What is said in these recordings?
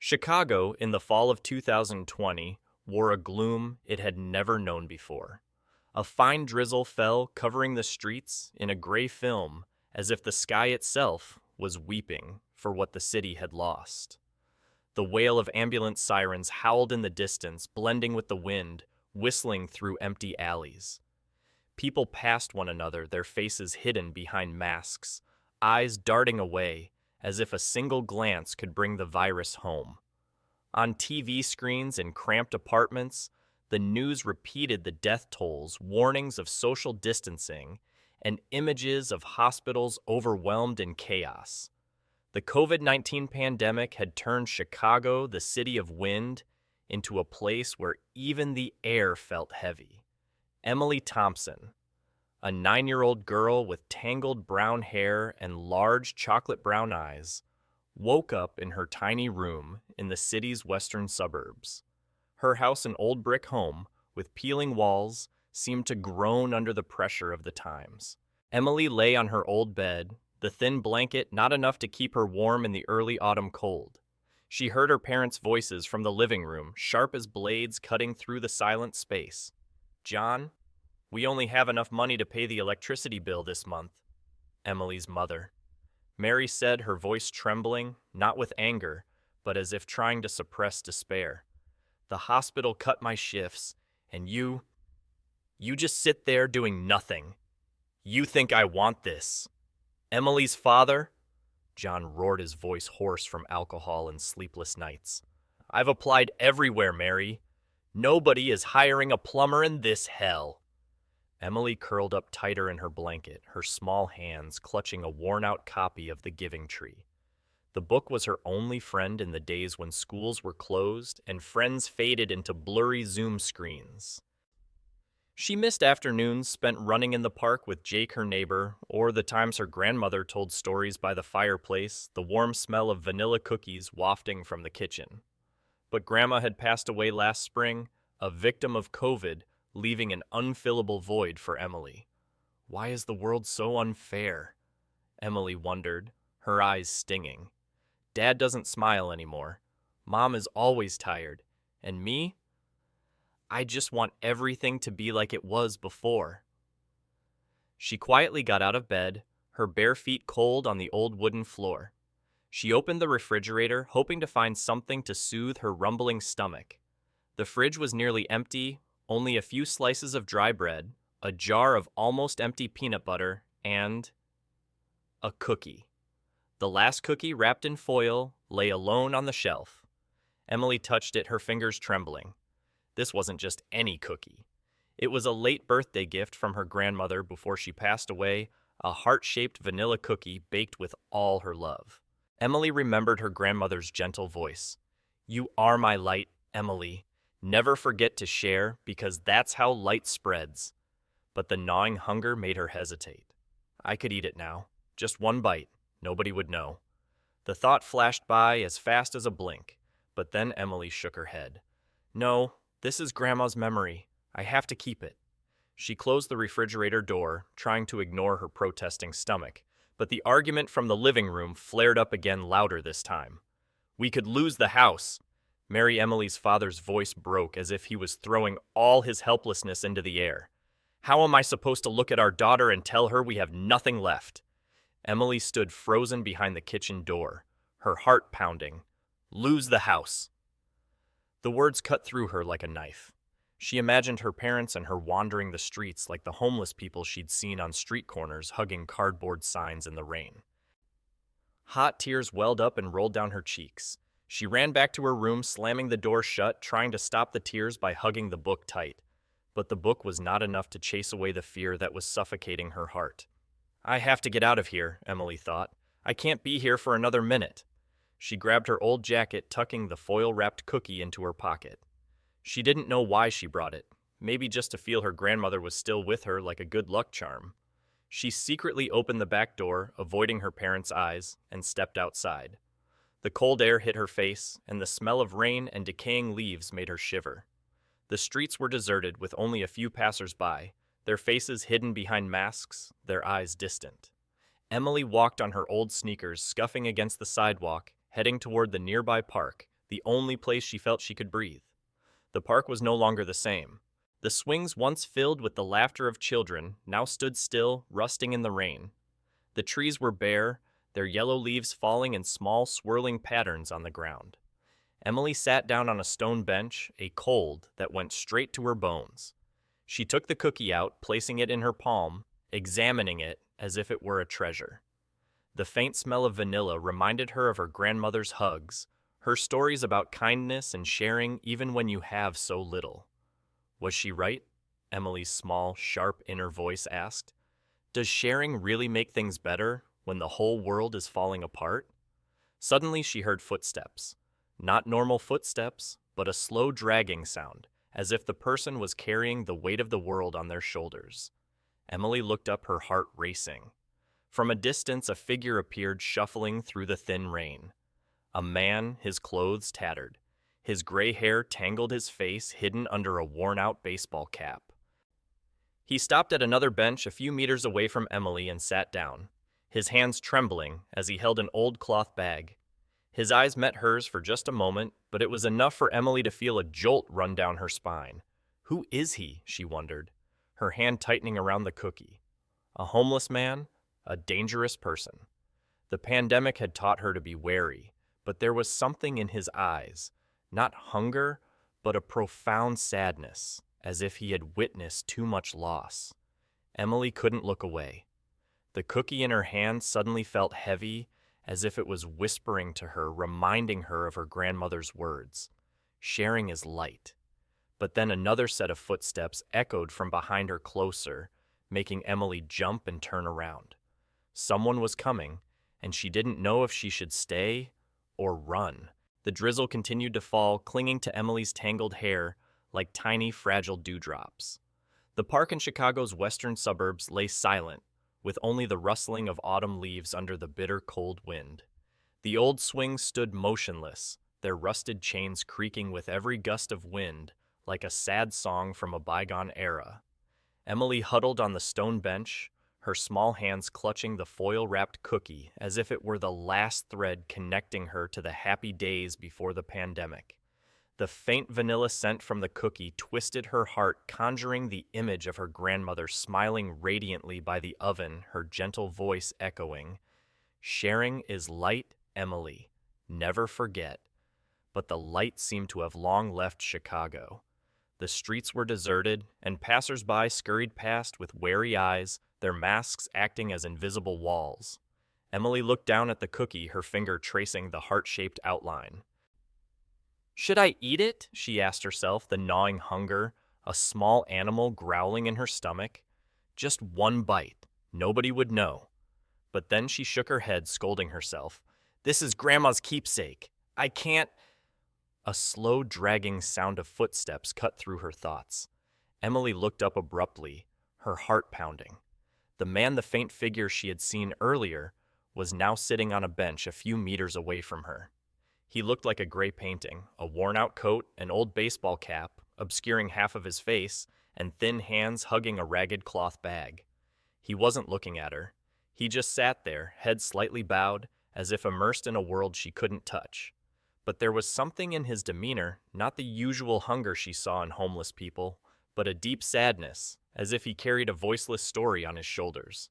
Chicago, in the fall of 2020, wore a gloom it had never known before. A fine drizzle fell, covering the streets in a gray film, as if the sky itself was weeping for what the city had lost. The wail of ambulance sirens howled in the distance, blending with the wind, whistling through empty alleys. People passed one another, their faces hidden behind masks, eyes darting away, as if a single glance could bring the virus home. On TV screens in cramped apartments, the news repeated the death tolls, warnings of social distancing, and images of hospitals overwhelmed in chaos. The COVID-19 pandemic had turned Chicago, the city of wind, into a place where even the air felt heavy. Emily Thompson, a 9-year-old girl with tangled brown hair and large chocolate brown eyes, woke up in her tiny room in the city's western suburbs. Her house, an old brick home with peeling walls, seemed to groan under the pressure of the times. Emily lay on her old bed, the thin blanket not enough to keep her warm in the early autumn cold. She heard her parents' voices from the living room, sharp as blades cutting through the silent space. "John, we only have enough money to pay the electricity bill this month." Emily's mother. Mary said, her voice trembling, not with anger, but as if trying to suppress despair. "The hospital cut my shifts, and you just sit there doing nothing. You think I want this?" Emily's father? John roared, his voice hoarse from alcohol and sleepless nights. "I've applied everywhere, Mary. Nobody is hiring a plumber in this hell." Emily curled up tighter in her blanket, her small hands clutching a worn-out copy of The Giving Tree. The book was her only friend in the days when schools were closed and friends faded into blurry Zoom screens. She missed afternoons spent running in the park with Jake, her neighbor, or the times her grandmother told stories by the fireplace, the warm smell of vanilla cookies wafting from the kitchen. But Grandma had passed away last spring, a victim of COVID, leaving an unfillable void for Emily. Why is the world so unfair? Emily wondered, her eyes stinging. Dad doesn't smile anymore. Mom is always tired. And me? I just want everything to be like it was before. She quietly got out of bed, her bare feet cold on the old wooden floor. She opened the refrigerator, hoping to find something to soothe her rumbling stomach. The fridge was nearly empty, only a few slices of dry bread, a jar of almost empty peanut butter, and a cookie. The last cookie, wrapped in foil, lay alone on the shelf. Emily touched it, her fingers trembling. This wasn't just any cookie. It was a late birthday gift from her grandmother before she passed away, a heart-shaped vanilla cookie baked with all her love. Emily remembered her grandmother's gentle voice. "You are my light, Emily. Never forget to share, because that's how light spreads." But the gnawing hunger made her hesitate. I could eat it now. Just one bite. Nobody would know. The thought flashed by as fast as a blink, but then Emily shook her head. "No, this is Grandma's memory. I have to keep it." She closed the refrigerator door, trying to ignore her protesting stomach, but the argument from the living room flared up again, louder this time. "We could lose the house." Mary Emily's father's voice broke as if he was throwing all his helplessness into the air. "How am I supposed to look at our daughter and tell her we have nothing left?" Emily stood frozen behind the kitchen door, her heart pounding. "Lose the house." The words cut through her like a knife. She imagined her parents and her wandering the streets like the homeless people she'd seen on street corners hugging cardboard signs in the rain. Hot tears welled up and rolled down her cheeks. She ran back to her room, slamming the door shut, trying to stop the tears by hugging the book tight. But the book was not enough to chase away the fear that was suffocating her heart. "I have to get out of here," Emily thought. "I can't be here for another minute." She grabbed her old jacket, tucking the foil-wrapped cookie into her pocket. She didn't know why she brought it, maybe just to feel her grandmother was still with her like a good luck charm. She secretly opened the back door, avoiding her parents' eyes, and stepped outside. The cold air hit her face, and the smell of rain and decaying leaves made her shiver. The streets were deserted with only a few passers-by, their faces hidden behind masks, their eyes distant. Emily walked on her old sneakers, scuffing against the sidewalk, heading toward the nearby park, the only place she felt she could breathe. The park was no longer the same. The swings once filled with the laughter of children now stood still, rusting in the rain. The trees were bare, their yellow leaves falling in small, swirling patterns on the ground. Emily sat down on a stone bench, a cold that went straight to her bones. She took the cookie out, placing it in her palm, examining it as if it were a treasure. The faint smell of vanilla reminded her of her grandmother's hugs, her stories about kindness and sharing even when you have so little. Was she right? Emily's small, sharp inner voice asked. Does sharing really make things better when the whole world is falling apart? Suddenly she heard footsteps. Not normal footsteps, but a slow dragging sound, as if the person was carrying the weight of the world on their shoulders. Emily looked up, her heart racing. From a distance, a figure appeared shuffling through the thin rain. A man, his clothes tattered. His gray hair tangled his face, hidden under a worn-out baseball cap. He stopped at another bench a few meters away from Emily and sat down, his hands trembling as he held an old cloth bag. His eyes met hers for just a moment, but it was enough for Emily to feel a jolt run down her spine. Who is he? She wondered, her hand tightening around the cookie. A homeless man? A dangerous person. The pandemic had taught her to be wary, but there was something in his eyes, not hunger, but a profound sadness, as if he had witnessed too much loss. Emily couldn't look away. The cookie in her hand suddenly felt heavy, as if it was whispering to her, reminding her of her grandmother's words. Sharing is light. But then another set of footsteps echoed from behind her closer, making Emily jump and turn around. Someone was coming, and she didn't know if she should stay or run. The drizzle continued to fall, clinging to Emily's tangled hair like tiny, fragile dewdrops. The park in Chicago's western suburbs lay silent, with only the rustling of autumn leaves under the bitter cold wind. The old swings stood motionless, their rusted chains creaking with every gust of wind, like a sad song from a bygone era. Emily huddled on the stone bench, her small hands clutching the foil-wrapped cookie as if it were the last thread connecting her to the happy days before the pandemic. The faint vanilla scent from the cookie twisted her heart, conjuring the image of her grandmother smiling radiantly by the oven, her gentle voice echoing, "Sharing is light, Emily. Never forget." But the light seemed to have long left Chicago. The streets were deserted, and passers-by scurried past with wary eyes, their masks acting as invisible walls. Emily looked down at the cookie, her finger tracing the heart-shaped outline. Should I eat it? She asked herself, the gnawing hunger, a small animal growling in her stomach. Just one bite. Nobody would know. But then she shook her head, scolding herself. This is Grandma's keepsake. I can't... A slow, dragging sound of footsteps cut through her thoughts. Emily looked up abruptly, her heart pounding. The man, the faint figure she had seen earlier, was now sitting on a bench a few meters away from her. He looked like a gray painting, a worn-out coat, an old baseball cap, obscuring half of his face, and thin hands hugging a ragged cloth bag. He wasn't looking at her. He just sat there, head slightly bowed, as if immersed in a world she couldn't touch. But there was something in his demeanor, not the usual hunger she saw in homeless people, but a deep sadness, as if he carried a voiceless story on his shoulders.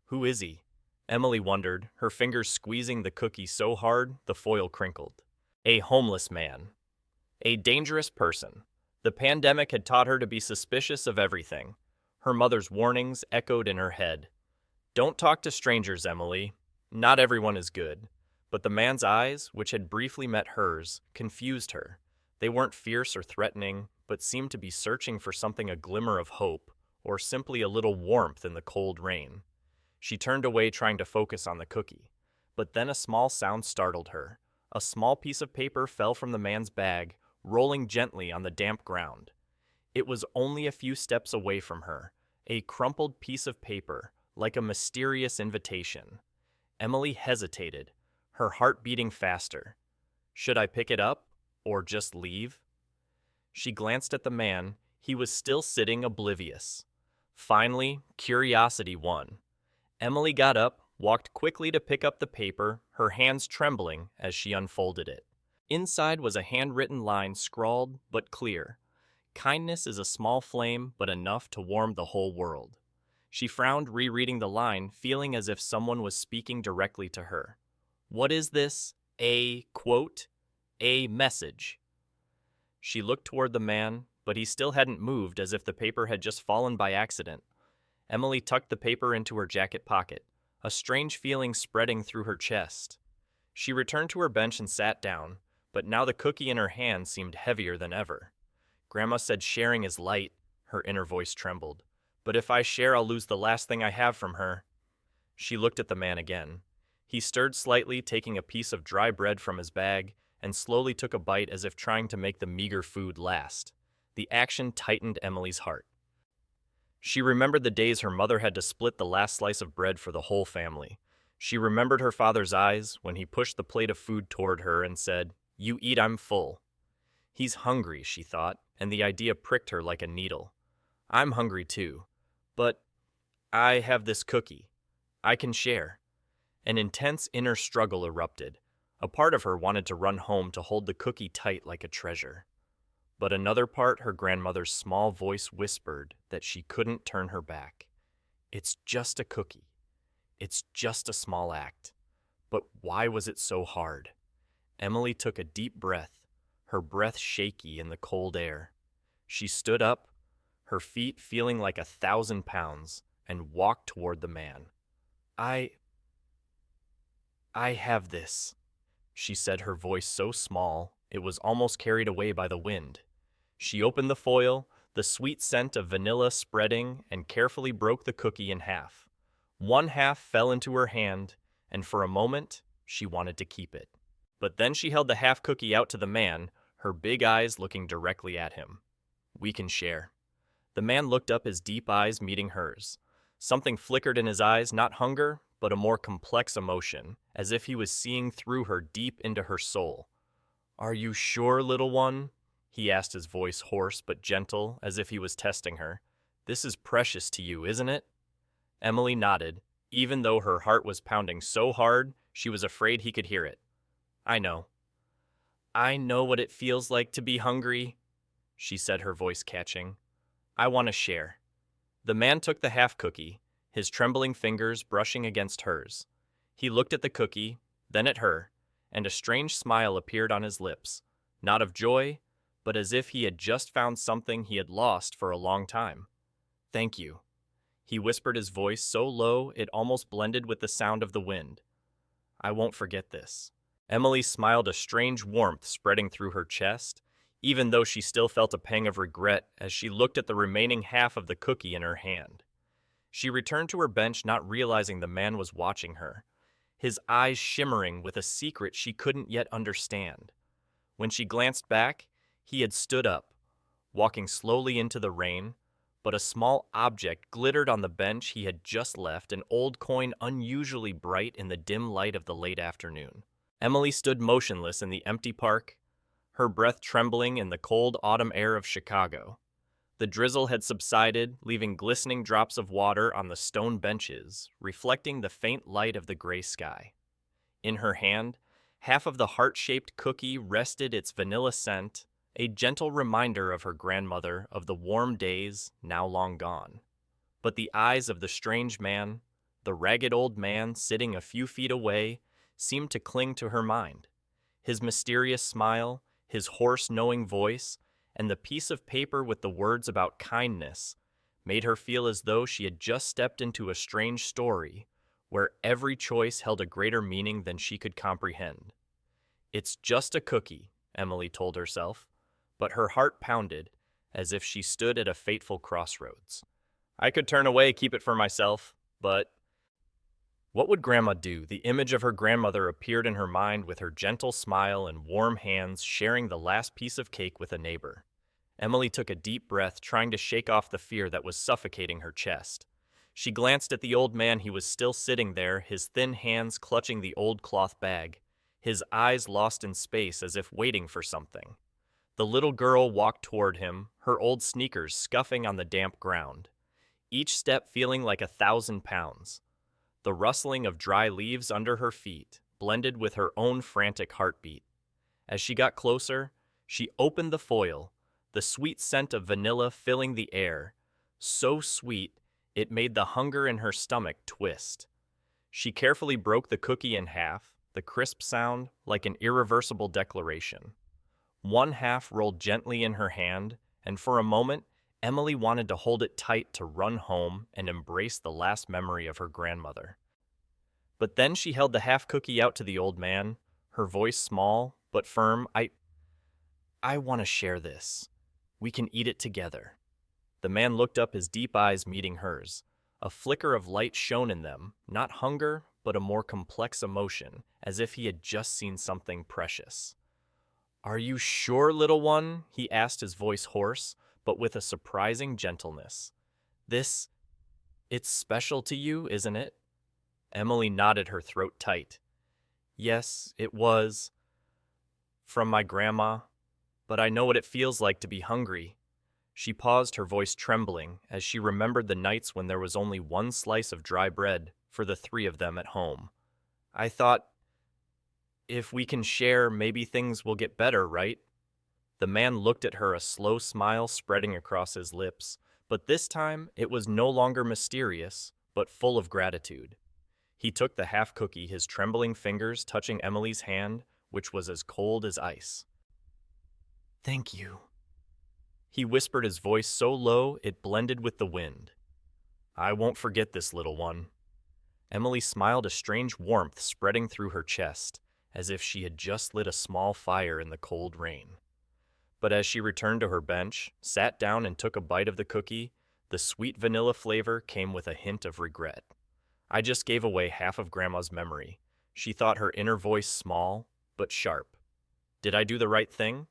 Who is he? Emily wondered, her fingers squeezing the cookie so hard the foil crinkled. A homeless man. A dangerous person. The pandemic had taught her to be suspicious of everything. Her mother's warnings echoed in her head. Don't talk to strangers, Emily. Not everyone is good. But the man's eyes, which had briefly met hers, confused her. They weren't fierce or threatening, but seemed to be searching for something, a glimmer of hope, or simply a little warmth in the cold rain. She turned away, trying to focus on the cookie. But then a small sound startled her. A small piece of paper fell from the man's bag, rolling gently on the damp ground. It was only a few steps away from her, a crumpled piece of paper, like a mysterious invitation. Emily hesitated, her heart beating faster. Should I pick it up, or just leave? She glanced at the man. He was still sitting oblivious. Finally, curiosity won. Emily got up, walked quickly to pick up the paper, her hands trembling as she unfolded it. Inside was a handwritten line scrawled but clear. Kindness is a small flame, but enough to warm the whole world. She frowned, rereading the line, feeling as if someone was speaking directly to her. What is this? A quote? A message. She looked toward the man, but he still hadn't moved, as if the paper had just fallen by accident. Emily tucked the paper into her jacket pocket, a strange feeling spreading through her chest. She returned to her bench and sat down, but now the cookie in her hand seemed heavier than ever. Grandma said sharing is light, her inner voice trembled. But if I share, I'll lose the last thing I have from her. She looked at the man again. He stirred slightly, taking a piece of dry bread from his bag, and slowly took a bite as if trying to make the meager food last. The action tightened Emily's heart. She remembered the days her mother had to split the last slice of bread for the whole family. She remembered her father's eyes when he pushed the plate of food toward her and said, "You eat, I'm full." He's hungry, she thought, and the idea pricked her like a needle. I'm hungry too, but I have this cookie. I can share. An intense inner struggle erupted. A part of her wanted to run home to hold the cookie tight like a treasure. But another part, her grandmother's small voice whispered that she couldn't turn her back. It's just a cookie. It's just a small act. But why was it so hard? Emily took a deep breath, her breath shaky in the cold air. She stood up, her feet feeling like 1,000 pounds, and walked toward the man. I have this, she said, her voice so small it was almost carried away by the wind. She opened the foil, the sweet scent of vanilla spreading, and carefully broke the cookie in half. One half fell into her hand, and for a moment, she wanted to keep it. But then she held the half cookie out to the man, her big eyes looking directly at him. We can share. The man looked up, his deep eyes meeting hers. Something flickered in his eyes, not hunger, but a more complex emotion, as if he was seeing through her deep into her soul. Are you sure, little one? He asked, his voice hoarse but gentle, as if he was testing her. This is precious to you, isn't it? Emily nodded, even though her heart was pounding so hard she was afraid he could hear it. I know. I know what it feels like to be hungry, she said, her voice catching. I want to share. The man took the half cookie, his trembling fingers brushing against hers. He looked at the cookie, then at her, and a strange smile appeared on his lips, not of joy, but as if he had just found something he had lost for a long time. Thank you. He whispered, his voice so low it almost blended with the sound of the wind. I won't forget this. Emily smiled, a strange warmth spreading through her chest, even though she still felt a pang of regret as she looked at the remaining half of the cookie in her hand. She returned to her bench, not realizing the man was watching her, his eyes shimmering with a secret she couldn't yet understand. When she glanced back, he had stood up, walking slowly into the rain, but a small object glittered on the bench he had just left, an old coin unusually bright in the dim light of the late afternoon. Emily stood motionless in the empty park, her breath trembling in the cold autumn air of Chicago. The drizzle had subsided, leaving glistening drops of water on the stone benches, reflecting the faint light of the gray sky. In her hand, half of the heart-shaped cookie rested, its vanilla scent, a gentle reminder of her grandmother, of the warm days now long gone. But the eyes of the strange man, the ragged old man sitting a few feet away, seemed to cling to her mind. His mysterious smile, his hoarse, knowing voice, and the piece of paper with the words about kindness made her feel as though she had just stepped into a strange story where every choice held a greater meaning than she could comprehend. It's just a cookie, Emily told herself, but her heart pounded as if she stood at a fateful crossroads. I could turn away, keep it for myself, but what would Grandma do? The image of her grandmother appeared in her mind, with her gentle smile and warm hands sharing the last piece of cake with a neighbor. Emily took a deep breath, trying to shake off the fear that was suffocating her chest. She glanced at the old man. He was still sitting there, his thin hands clutching the old cloth bag, his eyes lost in space as if waiting for something. The little girl walked toward him, her old sneakers scuffing on the damp ground, each step feeling like 1,000 pounds. The rustling of dry leaves under her feet blended with her own frantic heartbeat. As she got closer, she opened the foil, the sweet scent of vanilla filling the air, so sweet it made the hunger in her stomach twist. She carefully broke the cookie in half, the crisp sound like an irreversible declaration. One half rolled gently in her hand, and for a moment, Emily wanted to hold it tight to run home and embrace the last memory of her grandmother. But then she held the half cookie out to the old man, her voice small but firm. I want to share this. We can eat it together. The man looked up, his deep eyes meeting hers. A flicker of light shone in them, not hunger, but a more complex emotion, as if he had just seen something precious. Are you sure, little one? He asked, his voice hoarse, but with a surprising gentleness. It's special to you, isn't it? Emily nodded, her throat tight. Yes, it was. From my grandma. But I know what it feels like to be hungry. She paused, her voice trembling, as she remembered the nights when there was only one slice of dry bread for the three of them at home. I thought, if we can share, maybe things will get better, right? The man looked at her, a slow smile spreading across his lips, but this time it was no longer mysterious, but full of gratitude. He took the half cookie, his trembling fingers touching Emily's hand, which was as cold as ice. Thank you. He whispered, his voice so low it blended with the wind. I won't forget this, little one. Emily smiled, a strange warmth spreading through her chest, as if she had just lit a small fire in the cold rain. But as she returned to her bench, sat down and took a bite of the cookie, the sweet vanilla flavor came with a hint of regret. I just gave away half of Grandma's memory. She thought, her inner voice small, but sharp. Did I do the right thing?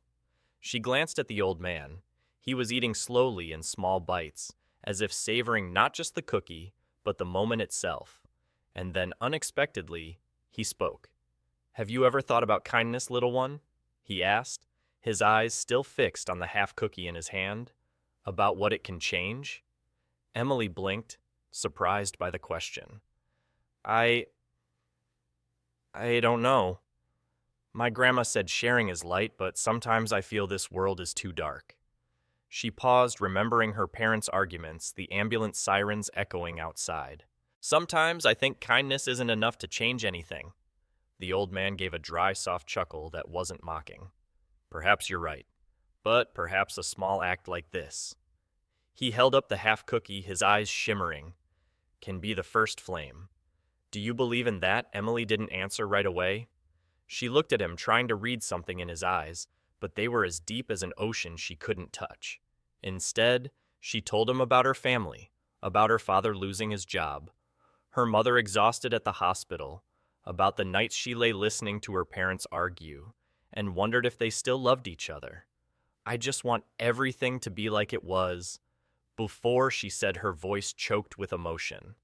She glanced at the old man. He was eating slowly in small bites, as if savoring not just the cookie, but the moment itself. And then, unexpectedly, he spoke. Have you ever thought about kindness, little one? He asked, his eyes still fixed on the half cookie in his hand. About what it can change? Emily blinked, surprised by the question. I don't know. My grandma said sharing is light, but sometimes I feel this world is too dark. She paused, remembering her parents' arguments, the ambulance sirens echoing outside. Sometimes I think kindness isn't enough to change anything. The old man gave a dry, soft chuckle that wasn't mocking. Perhaps you're right, but perhaps a small act like this. He held up the half cookie, his eyes shimmering, can be the first flame. Do you believe in that? Emily didn't answer right away. She looked at him, trying to read something in his eyes, but they were as deep as an ocean she couldn't touch. Instead, she told him about her family, about her father losing his job, her mother exhausted at the hospital, about the nights she lay listening to her parents argue, and wondered if they still loved each other. I just want everything to be like it was before, she said, her voice choked with emotion.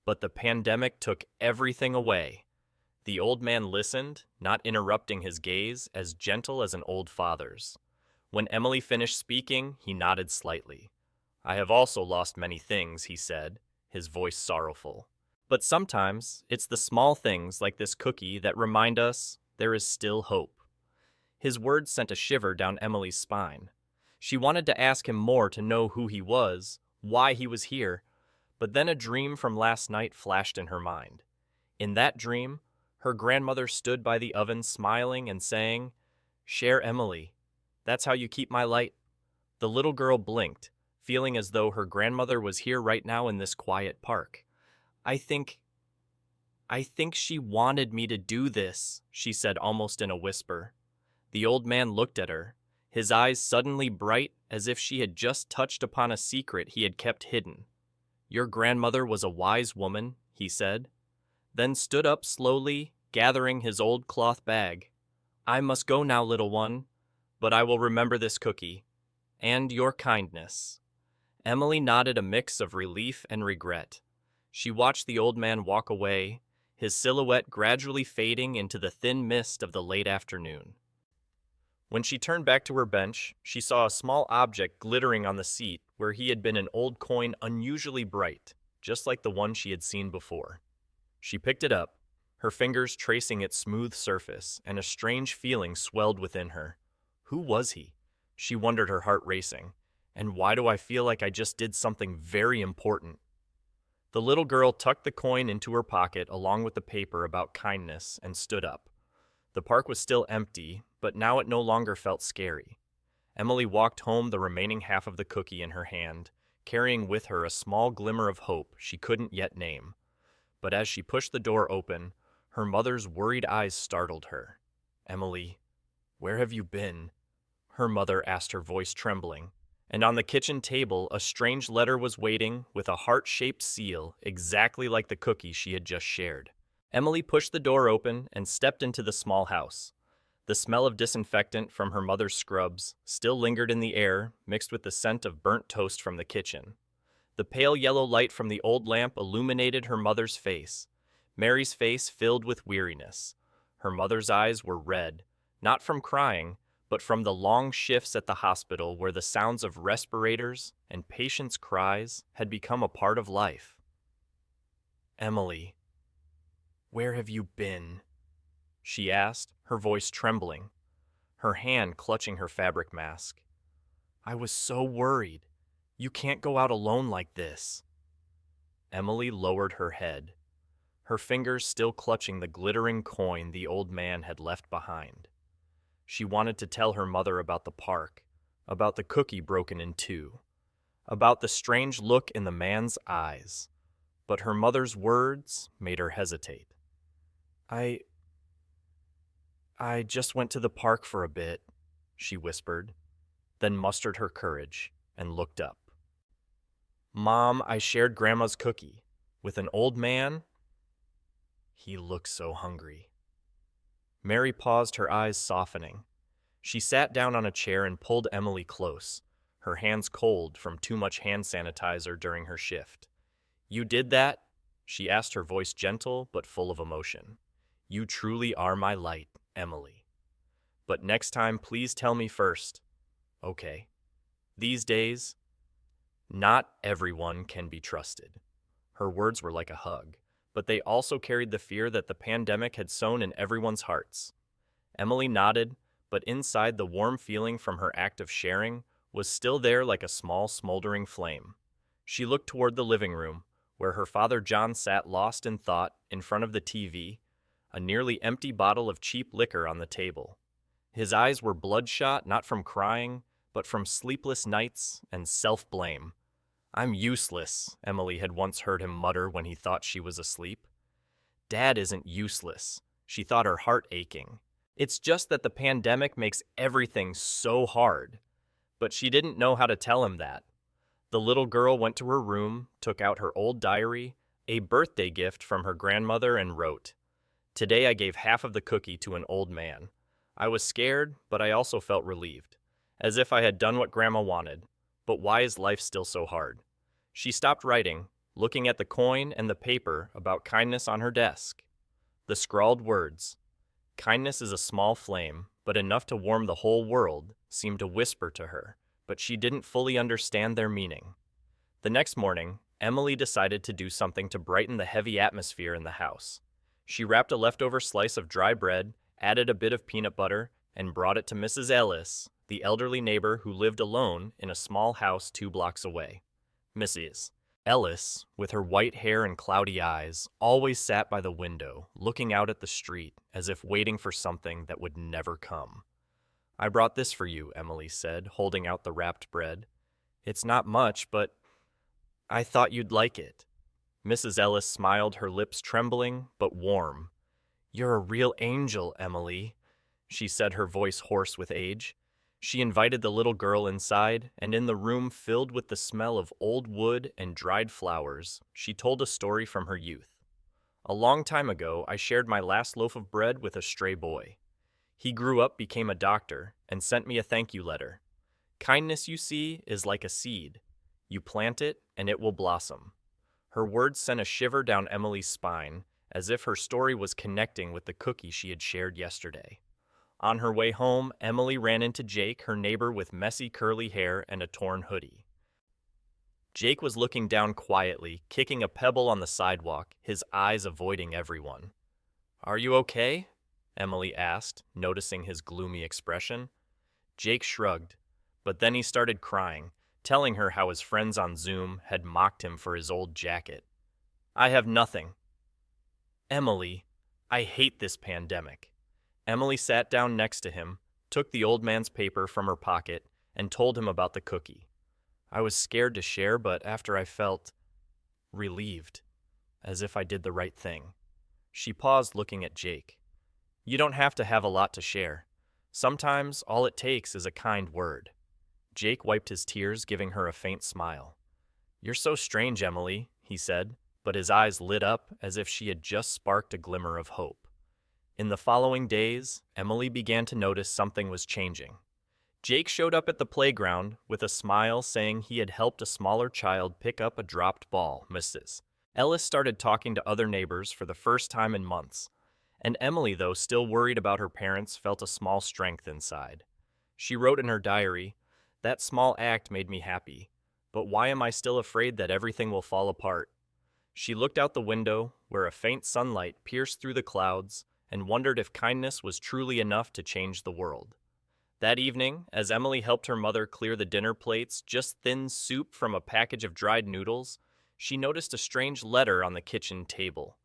But the pandemic took everything away. The old man listened, not interrupting, his gaze as gentle as an old father's. When Emily finished speaking, he nodded slightly. I have also lost many things, he said, his voice sorrowful. But sometimes it's the small things like this cookie that remind us there is still hope. His words sent a shiver down Emily's spine. She wanted to ask him more, to know who he was, why he was here, but then a dream from last night flashed in her mind. In that dream, her grandmother stood by the oven smiling and saying, "Share, Emily. That's how you keep my light." The little girl blinked, feeling as though her grandmother was here right now in this quiet park. I think she wanted me to do this, she said almost in a whisper. The old man looked at her, his eyes suddenly bright as if she had just touched upon a secret he had kept hidden. Your grandmother was a wise woman, he said, then stood up slowly, gathering his old cloth bag. I must go now, little one, but I will remember this cookie, and your kindness. Emily nodded, a mix of relief and regret. She watched the old man walk away, his silhouette gradually fading into the thin mist of the late afternoon. When she turned back to her bench, she saw a small object glittering on the seat where he had been, an old coin unusually bright, just like the one she had seen before. She picked it up, her fingers tracing its smooth surface, and a strange feeling swelled within her. Who was he? She wondered, her heart racing. And why do I feel like I just did something very important? The little girl tucked the coin into her pocket along with the paper about kindness and stood up. The park was still empty, but now it no longer felt scary. Emily walked home, the remaining half of the cookie in her hand, carrying with her a small glimmer of hope she couldn't yet name. But as she pushed the door open, her mother's worried eyes startled her. "Emily, where have you been?" her mother asked, her voice trembling. And on the kitchen table, a strange letter was waiting with a heart-shaped seal, exactly like the cookie she had just shared. Emily pushed the door open and stepped into the small house. The smell of disinfectant from her mother's scrubs still lingered in the air, mixed with the scent of burnt toast from the kitchen. The pale yellow light from the old lamp illuminated her mother's face. Mary's face filled with weariness. Her mother's eyes were red, not from crying, but from the long shifts at the hospital where the sounds of respirators and patients' cries had become a part of life. "Emily, where have you been?" she asked, her voice trembling, her hand clutching her fabric mask. "I was so worried. You can't go out alone like this." Emily lowered her head, her fingers still clutching the glittering coin the old man had left behind. She wanted to tell her mother about the park, about the cookie broken in two, about the strange look in the man's eyes, but her mother's words made her hesitate. I just went to the park for a bit," she whispered, then mustered her courage and looked up. "Mom, I shared Grandma's cookie with an old man. He looked so hungry." Mary paused, her eyes softening. She sat down on a chair and pulled Emily close, her hands cold from too much hand sanitizer during her shift. "You did that?" she asked, her voice gentle but full of emotion. "You truly are my light, Emily. But next time, please tell me first." "Okay." These days, not everyone can be trusted. Her words were like a hug, but they also carried the fear that the pandemic had sown in everyone's hearts. Emily nodded, but inside, the warm feeling from her act of sharing was still there like a small smoldering flame. She looked toward the living room, where her father John sat lost in thought in front of the TV, a nearly empty bottle of cheap liquor on the table. His eyes were bloodshot, not from crying, but from sleepless nights and self-blame. "I'm useless," Emily had once heard him mutter when he thought she was asleep. "Dad isn't useless," she thought, her heart aching. "It's just that the pandemic makes everything so hard." But she didn't know how to tell him that. The little girl went to her room, took out her old diary, a birthday gift from her grandmother, and wrote, "Today I gave half of the cookie to an old man. I was scared, but I also felt relieved, as if I had done what Grandma wanted. But why is life still so hard?" She stopped writing, looking at the coin and the paper about kindness on her desk. The scrawled words, "Kindness is a small flame, but enough to warm the whole world," seemed to whisper to her, but she didn't fully understand their meaning. The next morning, Emily decided to do something to brighten the heavy atmosphere in the house. She wrapped a leftover slice of dry bread, added a bit of peanut butter, and brought it to Mrs. Ellis, the elderly neighbor who lived alone in a small house 2 blocks away. Mrs. Ellis, with her white hair and cloudy eyes, always sat by the window, looking out at the street, as if waiting for something that would never come. "I brought this for you," Emily said, holding out the wrapped bread. "It's not much, but I thought you'd like it." Mrs. Ellis smiled, her lips trembling, but warm. "You're a real angel, Emily," she said, her voice hoarse with age. She invited the little girl inside, and in the room filled with the smell of old wood and dried flowers, she told a story from her youth. "A long time ago, I shared my last loaf of bread with a stray boy. He grew up, became a doctor, and sent me a thank you letter. Kindness, you see, is like a seed. You plant it, and it will blossom." Her words sent a shiver down Emily's spine, as if her story was connecting with the cookie she had shared yesterday. On her way home, Emily ran into Jake, her neighbor with messy curly hair and a torn hoodie. Jake was looking down quietly, kicking a pebble on the sidewalk, his eyes avoiding everyone. "Are you okay?" Emily asked, noticing his gloomy expression. Jake shrugged, but then he started crying, telling her how his friends on Zoom had mocked him for his old jacket. "I have nothing." "Emily, I hate this pandemic." Emily sat down next to him, took the old man's paper from her pocket, and told him about the cookie. "I was scared to share, but after I felt relieved, as if I did the right thing." She paused, looking at Jake. "You don't have to have a lot to share. Sometimes all it takes is a kind word." Jake wiped his tears, giving her a faint smile. "You're so strange, Emily," he said, but his eyes lit up as if she had just sparked a glimmer of hope. In the following days, Emily began to notice something was changing. Jake showed up at the playground with a smile, saying he had helped a smaller child pick up a dropped ball. Mrs. Ellis started talking to other neighbors for the first time in months, and Emily, though still worried about her parents, felt a small strength inside. She wrote in her diary, "That small act made me happy, but why am I still afraid that everything will fall apart?" She looked out the window, where a faint sunlight pierced through the clouds, and wondered if kindness was truly enough to change the world. That evening, as Emily helped her mother clear the dinner plates, just thin soup from a package of dried noodles, she noticed a strange letter on the kitchen table.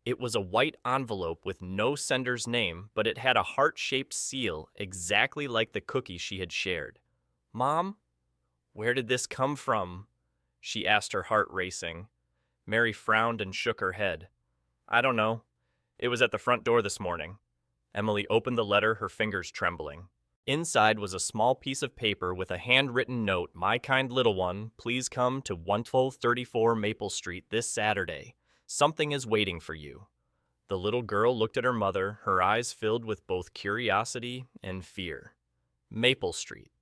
It was a white envelope with no sender's name, but it had a heart-shaped seal exactly like the cookie she had shared. "Mom, where did this come from?" she asked, her heart racing. Mary frowned and shook her head. "I don't know. It was at the front door this morning." Emily opened the letter, her fingers trembling. Inside was a small piece of paper with a handwritten note, "My kind little one, please come to 1234 Maple Street this Saturday. Something is waiting for you." The little girl looked at her mother, her eyes filled with both curiosity and fear. Maple Street.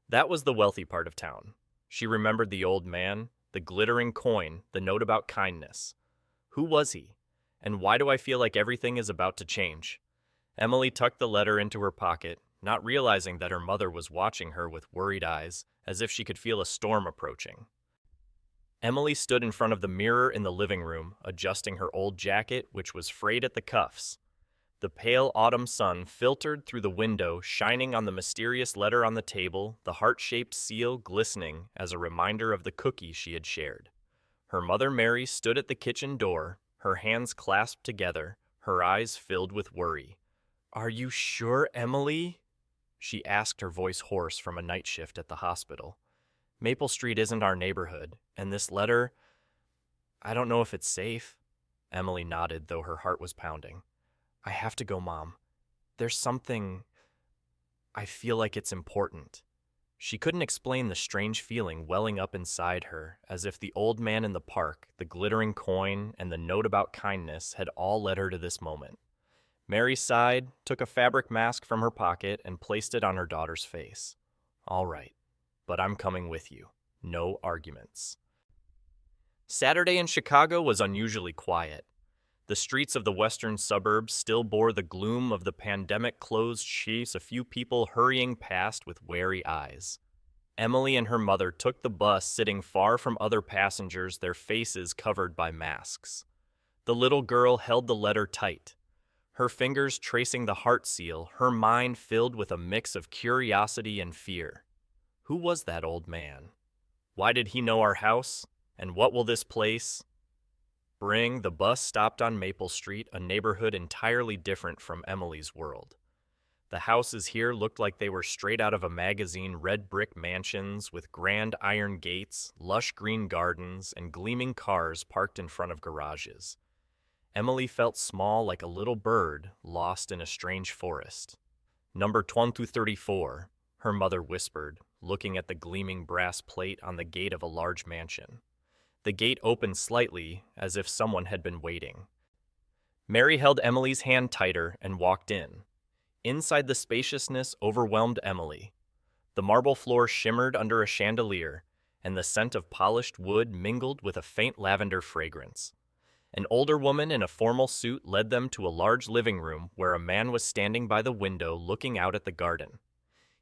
That was the wealthy part of town. She remembered the old man, the glittering coin, the note about kindness. Who was he? And why do I feel like everything is about to change? Emily tucked the letter into her pocket, not realizing that her mother was watching her with worried eyes, as if she could feel a storm approaching. Emily stood in front of the mirror in the living room, adjusting her old jacket, which was frayed at the cuffs. The pale autumn sun filtered through the window, shining on the mysterious letter on the table, the heart-shaped seal glistening as a reminder of the cookie she had shared. Her mother Mary stood at the kitchen door, her hands clasped together, her eyes filled with worry. "Are you sure, Emily?" she asked, her voice hoarse from a night shift at the hospital. "Maple Street isn't our neighborhood, and this letter, I don't know if it's safe." Emily nodded, though her heart was pounding. "I have to go, Mom. There's something. I feel like it's important." She couldn't explain the strange feeling welling up inside her, as if the old man in the park, the glittering coin, and the note about kindness had all led her to this moment. Mary sighed, took a fabric mask from her pocket, and placed it on her daughter's face. "All right, but I'm coming with you. No arguments." Saturday in Chicago was unusually quiet. The streets of the western suburbs still bore the gloom of the pandemic-closed streets, a few people hurrying past with wary eyes. Emily and her mother took the bus, sitting far from other passengers, their faces covered by masks. The little girl held the letter tight, her fingers tracing the heart seal, her mind filled with a mix of curiosity and fear. Who was that old man? Why did he know our house? And what will this place bring? The bus stopped on Maple Street, a neighborhood entirely different from Emily's world. The houses here looked like they were straight out of a magazine, red brick mansions with grand iron gates, lush green gardens, and gleaming cars parked in front of garages. Emily felt small, like a little bird lost in a strange forest. "Number 1234, her mother whispered, looking at the gleaming brass plate on the gate of a large mansion. The gate opened slightly, as if someone had been waiting. Mary held Emily's hand tighter and walked in. Inside, the spaciousness overwhelmed Emily. The marble floor shimmered under a chandelier, and the scent of polished wood mingled with a faint lavender fragrance. An older woman in a formal suit led them to a large living room where a man was standing by the window looking out at the garden.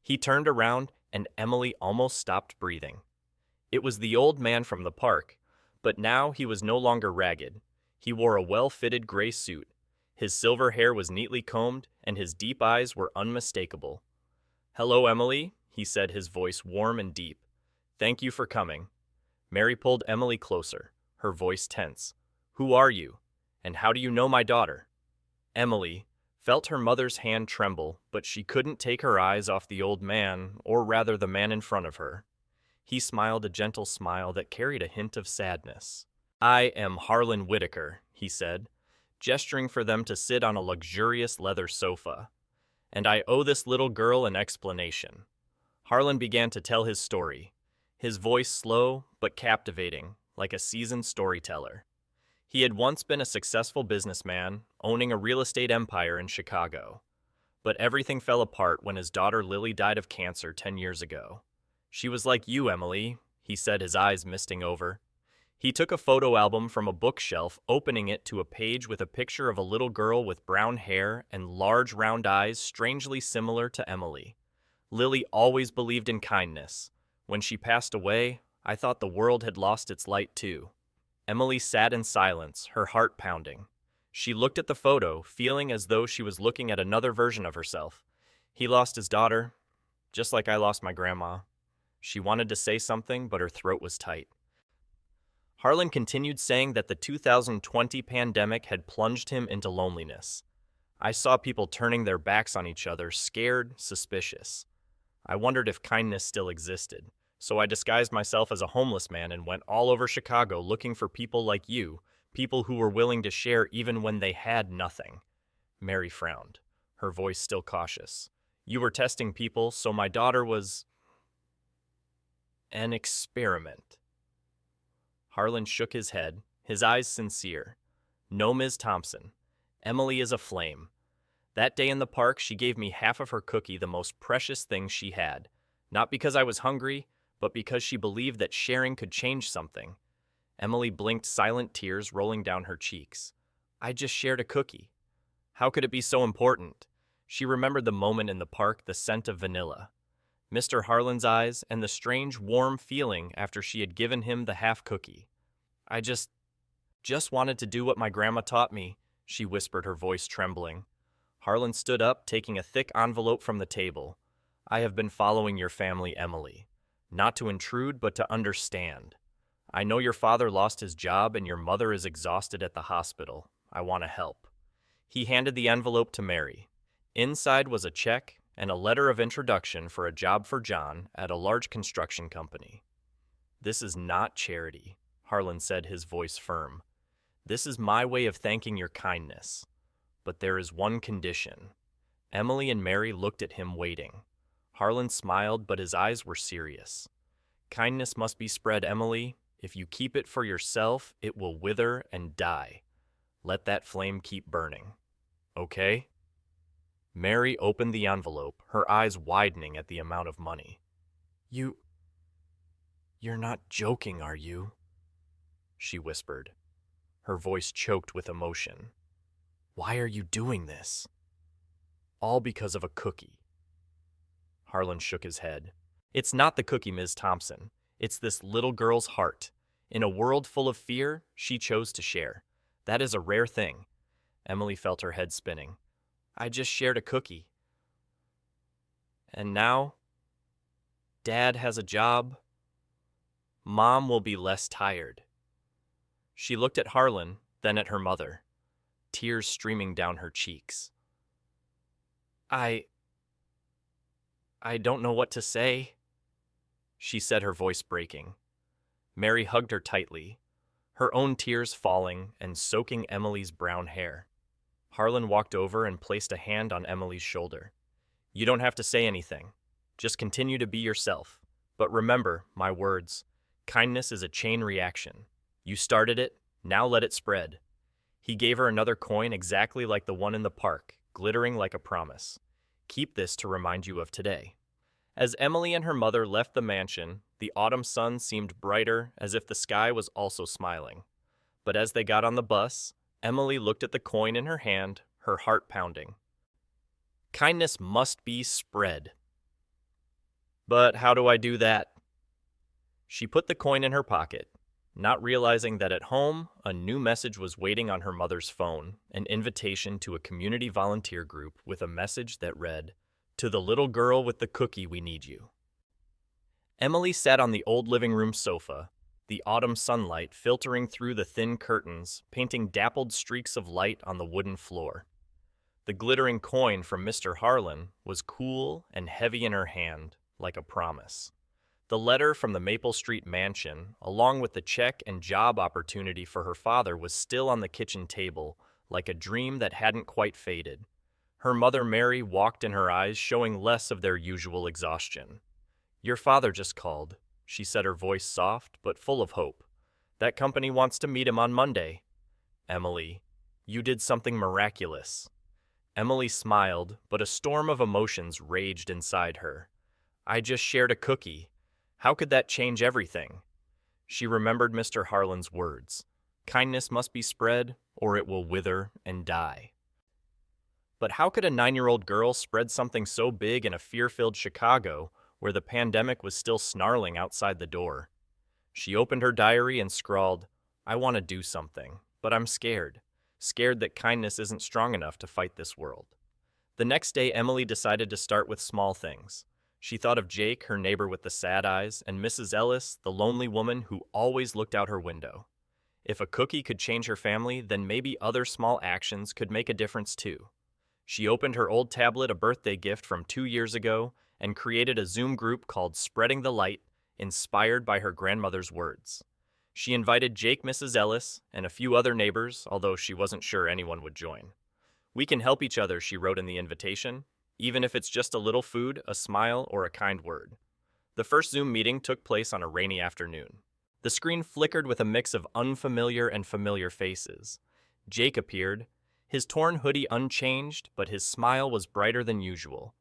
He turned around, and Emily almost stopped breathing. It was the old man from the park, but now he was no longer ragged. He wore a well-fitted gray suit, His silver hair was neatly combed, and his deep eyes were unmistakable. "Hello, Emily," he said, his voice warm and deep. "Thank you for coming." Mary pulled Emily closer, her voice tense. "Who are you? And how do you know my daughter?" Emily felt her mother's hand tremble, but she couldn't take her eyes off the old man, or rather the man in front of her. He smiled a gentle smile that carried a hint of sadness. "I am Harlan Whitaker," he said, gesturing for them to sit on a luxurious leather sofa. "And I owe this little girl an explanation." Harlan began to tell his story, his voice slow but captivating, like a seasoned storyteller. He had once been a successful businessman, owning a real estate empire in Chicago. But everything fell apart when his daughter Lily died of cancer 10 years ago. "She was like you, Emily," he said, his eyes misting over. He took a photo album from a bookshelf, opening it to a page with a picture of a little girl with brown hair and large round eyes strangely similar to Emily. "Lily always believed in kindness. When she passed away, I thought the world had lost its light too." Emily sat in silence, her heart pounding. She looked at the photo, feeling as though she was looking at another version of herself. "He lost his daughter, just like I lost my grandma." She wanted to say something, but her throat was tight. Harlan continued, saying that the 2020 pandemic had plunged him into loneliness. "I saw people turning their backs on each other, scared, suspicious. I wondered if kindness still existed. So I disguised myself as a homeless man and went all over Chicago looking for people like you, people who were willing to share even when they had nothing." Mary frowned, her voice still cautious. "You were testing people, so my daughter was an experiment." Harlan shook his head, his eyes sincere. "No, Ms. Thompson. Emily is a flame. That day in the park, she gave me half of her cookie, the most precious thing she had. Not because I was hungry, but because she believed that sharing could change something." Emily blinked, silent tears rolling down her cheeks. "I just shared a cookie. How could it be so important?" She remembered the moment in the park, the scent of vanilla, Mr. Harlan's eyes, and the strange, warm feeling after she had given him the half cookie. "I just wanted to do what my grandma taught me," she whispered, her voice trembling. Harlan stood up, taking a thick envelope from the table. "I have been following your family, Emily. Not to intrude, but to understand. I know your father lost his job and your mother is exhausted at the hospital. I want to help." He handed the envelope to Mary. Inside was a check and a letter of introduction for a job for John at a large construction company. "This is not charity," Harlan said, his voice firm. "This is my way of thanking your kindness. But there is one condition." Emily and Mary looked at him, waiting. Harlan smiled, but his eyes were serious. "Kindness must be spread, Emily. If you keep it for yourself, it will wither and die. Let that flame keep burning. Okay?" Mary opened the envelope, her eyes widening at the amount of money. You're not joking, are you?" she whispered, her voice choked with emotion. "Why are you doing this?" "All because of a cookie." Harlan shook his head. "It's not the cookie, Ms. Thompson. It's this little girl's heart. In a world full of fear, she chose to share. That is a rare thing." Emily felt her head spinning. "I just shared a cookie. And now, Dad has a job. Mom will be less tired." She looked at Harlan, then at her mother, tears streaming down her cheeks. I don't know what to say," she said, her voice breaking. Mary hugged her tightly, her own tears falling and soaking Emily's brown hair. Harlan walked over and placed a hand on Emily's shoulder. "You don't have to say anything. Just continue to be yourself. But remember my words. Kindness is a chain reaction. You started it, now let it spread." He gave her another coin exactly like the one in the park, glittering like a promise. "Keep this to remind you of today." As Emily and her mother left the mansion, the autumn sun seemed brighter, as if the sky was also smiling. But as they got on the bus, Emily looked at the coin in her hand, her heart pounding. Kindness must be spread. But how do I do that? She put the coin in her pocket. not realizing that at home, a new message was waiting on her mother's phone, an invitation to a community volunteer group with a message that read, "To the little girl with the cookie, we need you." Emily sat on the old living room sofa, the autumn sunlight filtering through the thin curtains, painting dappled streaks of light on the wooden floor. The glittering coin from Mr. Harlan was cool and heavy in her hand, like a promise. The letter from the Maple Street mansion, along with the check and job opportunity for her father, was still on the kitchen table, like a dream that hadn't quite faded. Her mother Mary walked in her eyes, showing less of their usual exhaustion. "Your father just called," she said, her voice soft but full of hope. "That company wants to meet him on Monday." "Emily, you did something miraculous." Emily smiled, but a storm of emotions raged inside her. "I just shared a cookie. How could that change everything?" She remembered Mr. Harlan's words. Kindness must be spread, or it will wither and die. But how could a 9-year-old girl spread something so big in a fear-filled Chicago, where the pandemic was still snarling outside the door? She opened her diary and scrawled, "I want to do something, but I'm scared. Scared that kindness isn't strong enough to fight this world." The next day, Emily decided to start with small things. She thought of Jake, her neighbor with the sad eyes, and Mrs. Ellis, the lonely woman who always looked out her window. If a cookie could change her family, then maybe other small actions could make a difference too. She opened her old tablet, a birthday gift from 2 years ago, and created a Zoom group called Spreading the Light, inspired by her grandmother's words. She invited Jake, Mrs. Ellis, and a few other neighbors, although she wasn't sure anyone would join. "We can help each other," she wrote in the invitation, "even if it's just a little food, a smile, or a kind word." The first Zoom meeting took place on a rainy afternoon. The screen flickered with a mix of unfamiliar and familiar faces. Jake appeared, his torn hoodie unchanged, but his smile was brighter than usual.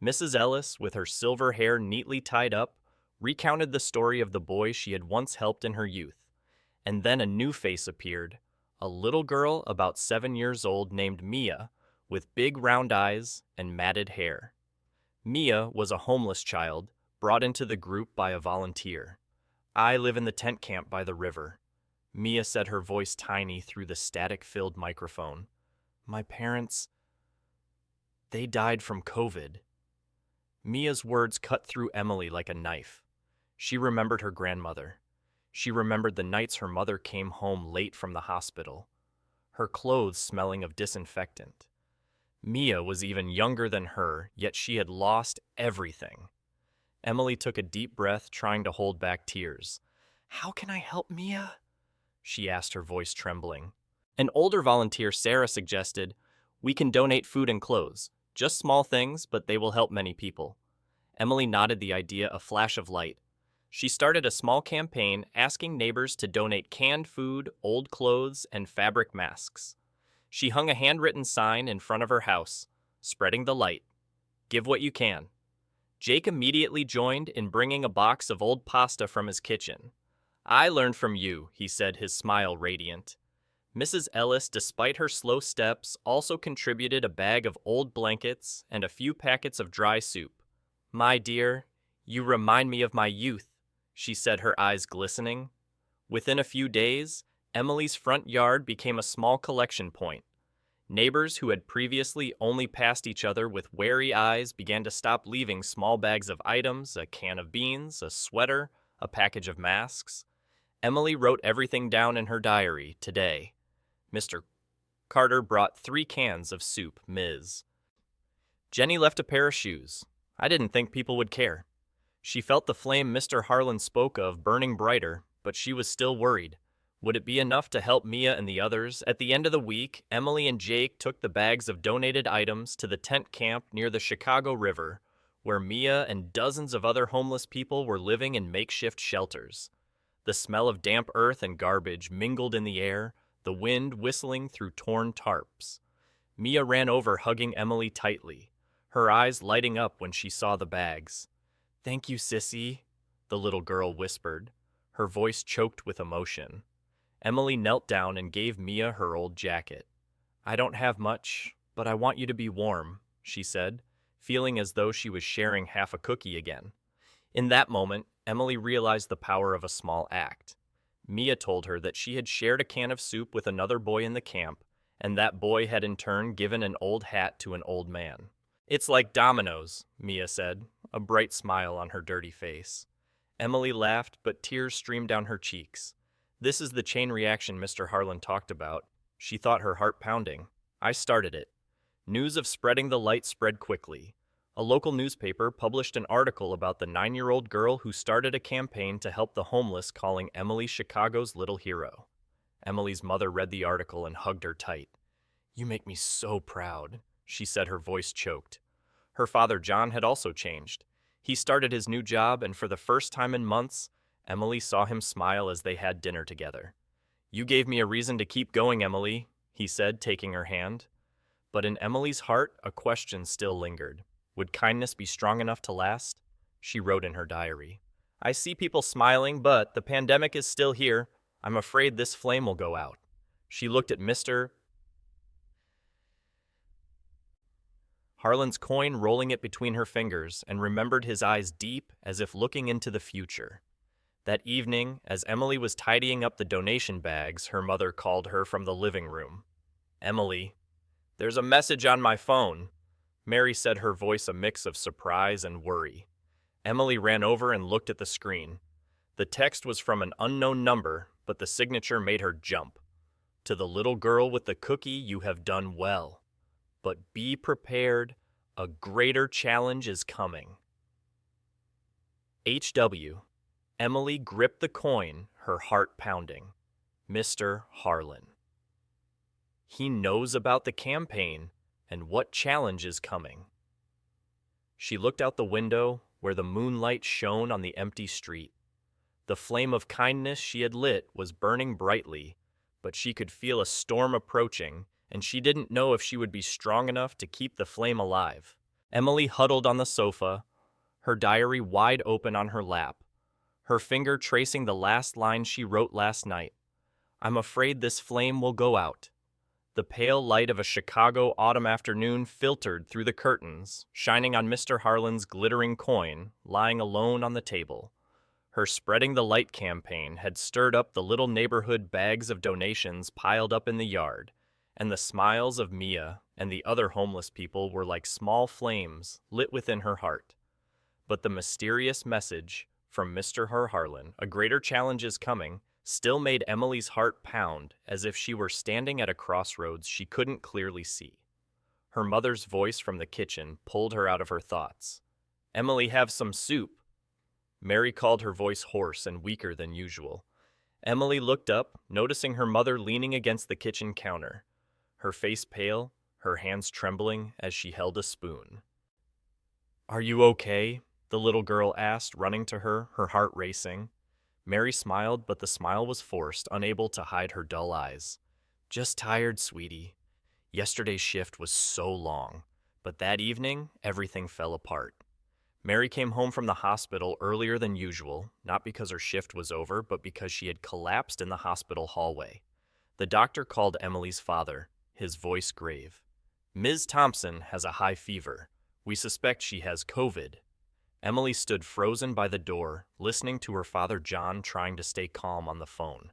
Mrs. Ellis, with her silver hair neatly tied up, recounted the story of the boy she had once helped in her youth. And then a new face appeared, a little girl about 7 years old named Mia, with big round eyes and matted hair. Mia was a homeless child, brought into the group by a volunteer. "I live in the tent camp by the river," Mia said, her voice tiny through the static-filled microphone. "My parents, they died from COVID." Mia's words cut through Emily like a knife. She remembered her grandmother. She remembered the nights her mother came home late from the hospital, her clothes smelling of disinfectant. Mia was even younger than her, yet she had lost everything. Emily took a deep breath, trying to hold back tears. "How can I help Mia?" she asked, her voice trembling. An older volunteer, Sarah, suggested, "We can donate food and clothes. Just small things, but they will help many people." Emily nodded, the idea a flash of light. She started a small campaign asking neighbors to donate canned food, old clothes, and fabric masks. She hung a handwritten sign in front of her house, "Spreading the light. Give what you can." Jake immediately joined in bringing a box of old pasta from his kitchen. "I learned from you," he said, his smile radiant. Mrs. Ellis, despite her slow steps, also contributed a bag of old blankets and a few packets of dry soup. "My dear, you remind me of my youth," she said, her eyes glistening. Within a few days, Emily's front yard became a small collection point. Neighbors who had previously only passed each other with wary eyes began to stop leaving small bags of items, a can of beans, a sweater, a package of masks. Emily wrote everything down in her diary. Today, Mr. Carter brought 3 cans of soup, Ms. Jenny left a pair of shoes. I didn't think people would care. She felt the flame Mr. Harlan spoke of burning brighter, but she was still worried. Would it be enough to help Mia and the others? At the end of the week, Emily and Jake took the bags of donated items to the tent camp near the Chicago River, where Mia and dozens of other homeless people were living in makeshift shelters. The smell of damp earth and garbage mingled in the air, the wind whistling through torn tarps. Mia ran over, hugging Emily tightly, her eyes lighting up when she saw the bags. "Thank you, sissy," the little girl whispered, her voice choked with emotion. Emily knelt down and gave Mia her old jacket. "I don't have much, but I want you to be warm," she said, feeling as though she was sharing half a cookie again. In that moment, Emily realized the power of a small act. Mia told her that she had shared a can of soup with another boy in the camp, and that boy had in turn given an old hat to an old man. "It's like dominoes," Mia said, a bright smile on her dirty face. Emily laughed, but tears streamed down her cheeks. "This is the chain reaction Mr. Harlan talked about." She thought her heart pounding. "I started it." News of spreading the light spread quickly. A local newspaper published an article about the 9-year-old girl who started a campaign to help the homeless, calling Emily Chicago's little hero. Emily's mother read the article and hugged her tight. "You make me so proud," she said, her voice choked. Her father, John, had also changed. He started his new job, and for the first time in months, Emily saw him smile as they had dinner together. "You gave me a reason to keep going, Emily," he said, taking her hand. But in Emily's heart, a question still lingered. Would kindness be strong enough to last? She wrote in her diary, "I see people smiling, but the pandemic is still here. I'm afraid this flame will go out." She looked at Mr. Harlan's coin, rolling it between her fingers, and remembered his eyes deep, as if looking into the future. That evening, as Emily was tidying up the donation bags, her mother called her from the living room. "Emily, there's a message on my phone," Mary said, her voice a mix of surprise and worry. Emily ran over and looked at the screen. The text was from an unknown number, but the signature made her jump. "To the little girl with the cookie, you have done well. But be prepared, a greater challenge is coming." H.W. Emily gripped the coin, her heart pounding. Mr. Harlan. He knows about the campaign and what challenge is coming. She looked out the window where the moonlight shone on the empty street. The flame of kindness she had lit was burning brightly, but she could feel a storm approaching, and she didn't know if she would be strong enough to keep the flame alive. Emily huddled on the sofa, her diary wide open on her lap, her finger tracing the last line she wrote last night. "I'm afraid this flame will go out." The pale light of a Chicago autumn afternoon filtered through the curtains, shining on Mr. Harlan's glittering coin, lying alone on the table. Her Spreading the Light campaign had stirred up the little neighborhood bags of donations piled up in the yard, and the smiles of Mia and the other homeless people were like small flames lit within her heart. But the mysterious message from Mr. Harlan, "A greater challenge is coming," still made Emily's heart pound as if she were standing at a crossroads she couldn't clearly see. Her mother's voice from the kitchen pulled her out of her thoughts. "Emily, have some soup." Mary called, her voice hoarse and weaker than usual. Emily looked up, noticing her mother leaning against the kitchen counter, her face pale, her hands trembling as she held a spoon. "Are you okay?" the little girl asked, running to her, her heart racing. Mary smiled, but the smile was forced, unable to hide her dull eyes. "Just tired, sweetie. Yesterday's shift was so long, but that evening, everything fell apart." Mary came home from the hospital earlier than usual, not because her shift was over, but because she had collapsed in the hospital hallway. The doctor called Emily's father, his voice grave. "Ms. Thompson has a high fever. We suspect she has COVID." Emily stood frozen by the door, listening to her father John trying to stay calm on the phone.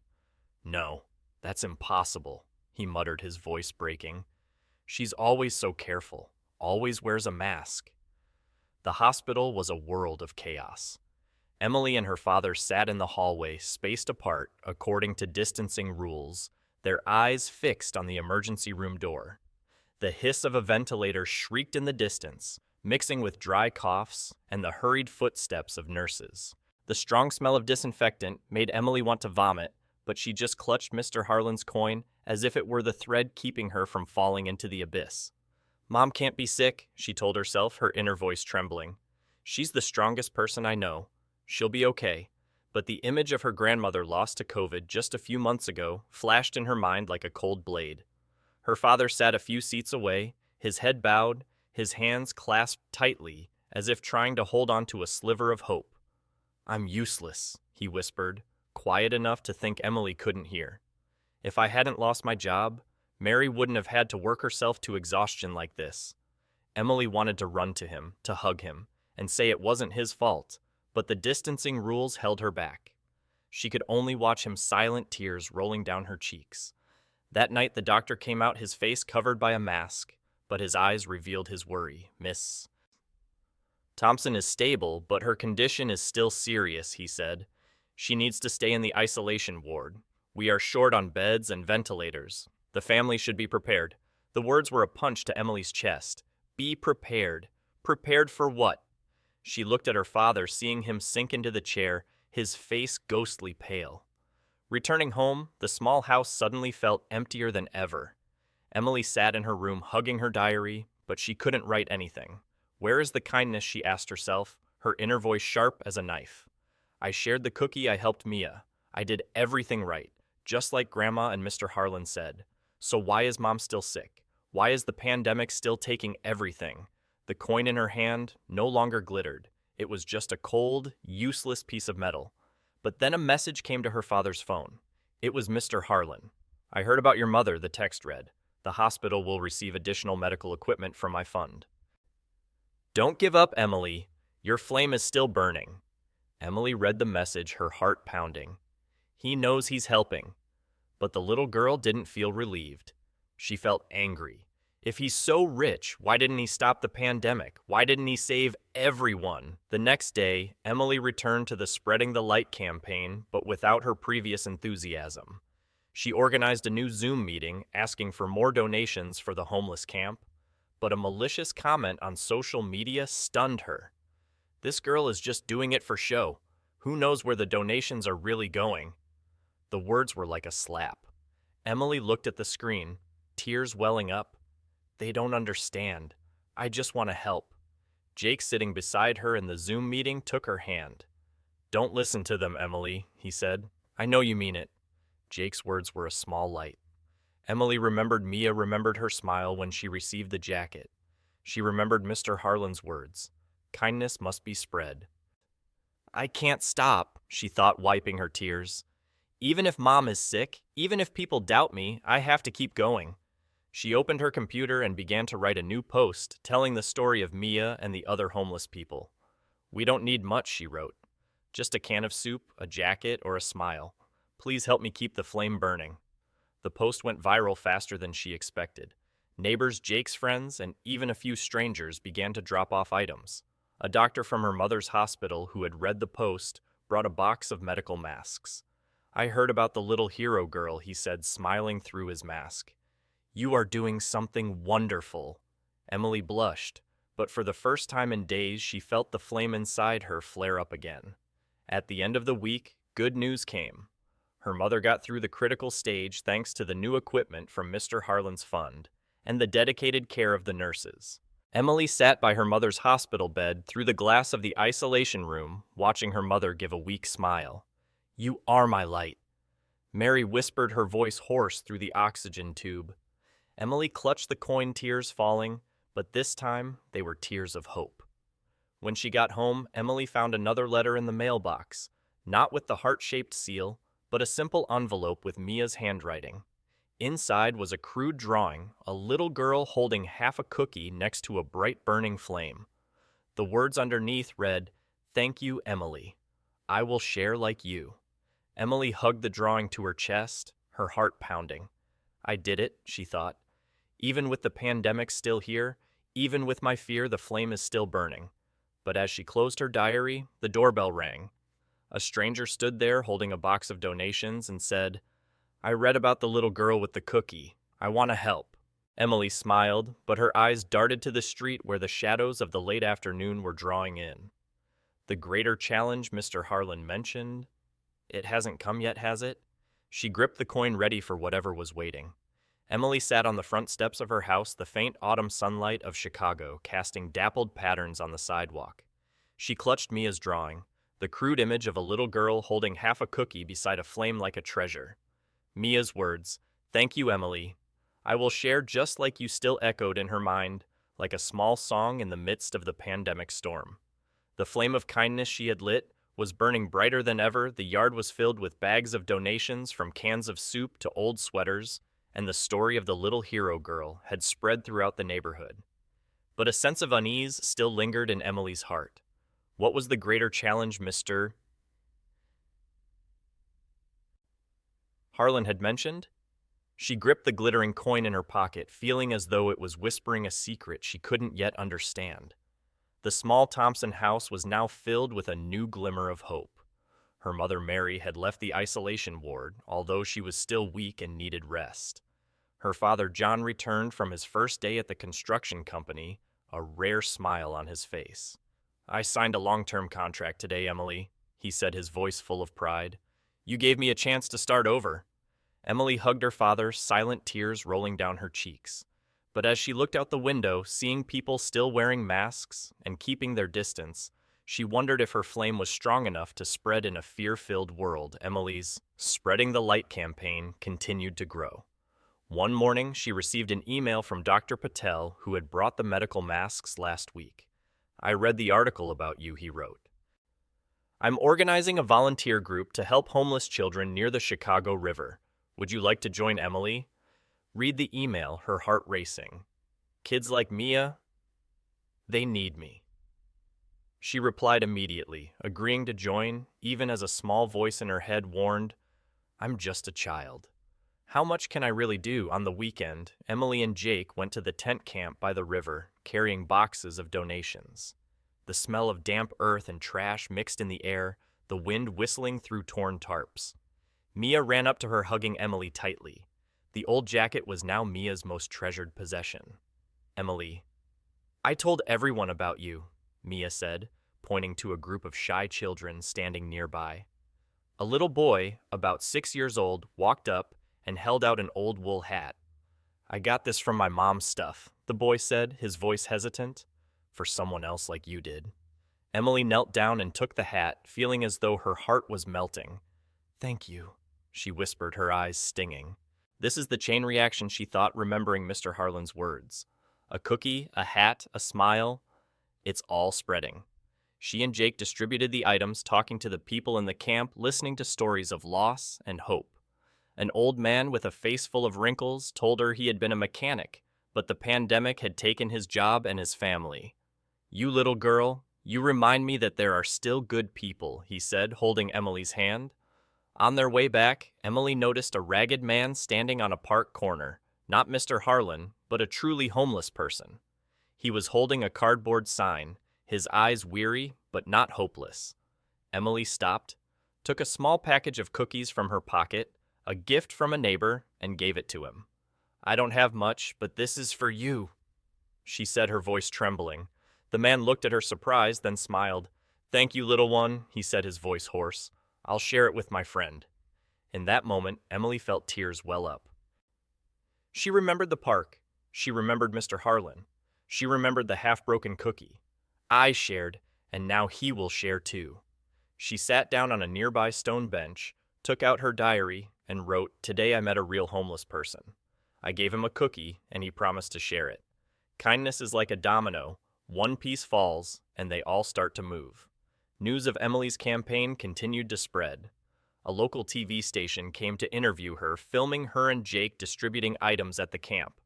"No, that's impossible," he muttered, his voice breaking. "She's always so careful, always wears a mask." The hospital was a world of chaos. Emily and her father sat in the hallway, spaced apart according to distancing rules, their eyes fixed on the emergency room door. The hiss of a ventilator shrieked in the distance, mixing with dry coughs and the hurried footsteps of nurses. The strong smell of disinfectant made Emily want to vomit, but she just clutched Mr. Harlan's coin as if it were the thread keeping her from falling into the abyss. "Mom can't be sick," she told herself, her inner voice trembling. "She's the strongest person I know. She'll be okay." But the image of her grandmother lost to COVID just a few months ago flashed in her mind like a cold blade. Her father sat a few seats away, his head bowed, his hands clasped tightly, as if trying to hold on to a sliver of hope. "I'm useless," he whispered, quiet enough to think Emily couldn't hear. "If I hadn't lost my job, Mary wouldn't have had to work herself to exhaustion like this." Emily wanted to run to him, to hug him, and say it wasn't his fault, but the distancing rules held her back. She could only watch him, silent tears rolling down her cheeks. That night, the doctor came out, his face covered by a mask, but his eyes revealed his worry. Miss Thompson is stable, but her condition is still serious, he said. She needs to stay in the isolation ward. We are short on beds and ventilators. The family should be prepared. The words were a punch to Emily's chest. Be prepared. Prepared for what? She looked at her father, seeing him sink into the chair, his face ghostly pale. Returning home, the small house suddenly felt emptier than ever. Emily sat in her room hugging her diary, but she couldn't write anything. Where is the kindness, she asked herself, her inner voice sharp as a knife. I shared the cookie, I helped Mia. I did everything right, just like Grandma and Mr. Harlan said. So why is Mom still sick? Why is the pandemic still taking everything? The coin in her hand no longer glittered. It was just a cold, useless piece of metal. But then a message came to her father's phone. It was Mr. Harlan. I heard about your mother, the text read. The hospital will receive additional medical equipment from my fund. Don't give up, Emily. Your flame is still burning. Emily read the message, her heart pounding. He knows he's helping. But the little girl didn't feel relieved. She felt angry. If he's so rich, why didn't he stop the pandemic? Why didn't he save everyone? The next day, Emily returned to the Spreading the Light campaign, but without her previous enthusiasm. She organized a new Zoom meeting asking for more donations for the homeless camp, but a malicious comment on social media stunned her. This girl is just doing it for show. Who knows where the donations are really going? The words were like a slap. Emily looked at the screen, tears welling up. They don't understand. I just want to help. Jake, sitting beside her in the Zoom meeting, took her hand. Don't listen to them, Emily, he said. I know you mean it. Jake's words were a small light. Emily remembered Mia remembered her smile when she received the jacket. She remembered Mr. Harlan's words. Kindness must be spread. I can't stop, she thought, wiping her tears. Even if Mom is sick, even if people doubt me, I have to keep going. She opened her computer and began to write a new post telling the story of Mia and the other homeless people. We don't need much, she wrote. Just a can of soup, a jacket, or a smile. Please help me keep the flame burning. The post went viral faster than she expected. Neighbors, Jake's friends, and even a few strangers began to drop off items. A doctor from her mother's hospital who had read the post brought a box of medical masks. I heard about the little hero girl, he said, smiling through his mask. You are doing something wonderful. Emily blushed, but for the first time in days she felt the flame inside her flare up again. At the end of the week, good news came. Her mother got through the critical stage thanks to the new equipment from Mr. Harlan's fund and the dedicated care of the nurses. Emily sat by her mother's hospital bed through the glass of the isolation room, watching her mother give a weak smile. You are my light. Mary whispered, her voice hoarse through the oxygen tube. Emily clutched the coin, tears falling, but this time they were tears of hope. When she got home, Emily found another letter in the mailbox, not with the heart-shaped seal, but a simple envelope with Mia's handwriting. Inside was a crude drawing, a little girl holding half a cookie next to a bright burning flame. The words underneath read, Thank you, Emily. I will share like you. Emily hugged the drawing to her chest, her heart pounding. I did it, she thought. Even with the pandemic still here, even with my fear, the flame is still burning. But as she closed her diary, the doorbell rang. A stranger stood there holding a box of donations and said, I read about the little girl with the cookie. I want to help. Emily smiled, but her eyes darted to the street where the shadows of the late afternoon were drawing in. The greater challenge Mr. Harlan mentioned? It hasn't come yet, has it? She gripped the coin, ready for whatever was waiting. Emily sat on the front steps of her house, the faint autumn sunlight of Chicago casting dappled patterns on the sidewalk. She clutched Mia's drawing, the crude image of a little girl holding half a cookie beside a flame like a treasure. Mia's words, Thank you, Emily. I will share just like you still echoed in her mind, like a small song in the midst of the pandemic storm. The flame of kindness she had lit was burning brighter than ever. The yard was filled with bags of donations, from cans of soup to old sweaters, and the story of the little hero girl had spread throughout the neighborhood. But a sense of unease still lingered in Emily's heart. What was the greater challenge Mr. Harlan had mentioned? She gripped the glittering coin in her pocket, feeling as though it was whispering a secret she couldn't yet understand. The small Thompson house was now filled with a new glimmer of hope. Her mother Mary had left the isolation ward, although she was still weak and needed rest. Her father John returned from his first day at the construction company, a rare smile on his face. "I signed a long-term contract today, Emily," he said, his voice full of pride. "You gave me a chance to start over." Emily hugged her father, silent tears rolling down her cheeks. But as she looked out the window, seeing people still wearing masks and keeping their distance, she wondered if her flame was strong enough to spread in a fear-filled world. Emily's Spreading the Light campaign continued to grow. One morning, she received an email from Dr. Patel, who had brought the medical masks last week. "I read the article about you," he wrote. "I'm organizing a volunteer group to help homeless children near the Chicago River. Would you like to join Emily?" Read the email, her heart racing. "Kids like Mia, they need me." She replied immediately, agreeing to join, even as a small voice in her head warned, "I'm just a child." How much can I really do? On the weekend, Emily and Jake went to the tent camp by the river, carrying boxes of donations. The smell of damp earth and trash mixed in the air, the wind whistling through torn tarps. Mia ran up to her, hugging Emily tightly. The old jacket was now Mia's most treasured possession. "Emily, I told everyone about you," Mia said, pointing to a group of shy children standing nearby. A little boy, about 6 years old, walked up and held out an old wool hat. "I got this from my mom's stuff," the boy said, his voice hesitant. "For someone else like you did." Emily knelt down and took the hat, feeling as though her heart was melting. "Thank you," she whispered, her eyes stinging. This is the chain reaction she thought, remembering Mr. Harlan's words. A cookie, a hat, a smile. It's all spreading. She and Jake distributed the items, talking to the people in the camp, listening to stories of loss and hope. An old man with a face full of wrinkles told her he had been a mechanic, but the pandemic had taken his job and his family. "You little girl, you remind me that there are still good people," he said, holding Emily's hand. On their way back, Emily noticed a ragged man standing on a park corner, not Mr. Harlan, but a truly homeless person. He was holding a cardboard sign, his eyes weary but not hopeless. Emily stopped, took a small package of cookies from her pocket, a gift from a neighbor, and gave it to him. "I don't have much, but this is for you," she said, her voice trembling. The man looked at her surprised, then smiled. "Thank you, little one," he said, his voice hoarse. "I'll share it with my friend." In that moment, Emily felt tears well up. She remembered the park. She remembered Mr. Harlan. She remembered the half-broken cookie. "I shared, and now he will share too." She sat down on a nearby stone bench, took out her diary, and wrote, "Today I met a real homeless person. I gave him a cookie, and he promised to share it. Kindness is like a domino. One piece falls, and they all start to move." News of Emily's campaign continued to spread. A local TV station came to interview her, filming her and Jake distributing items at the camp.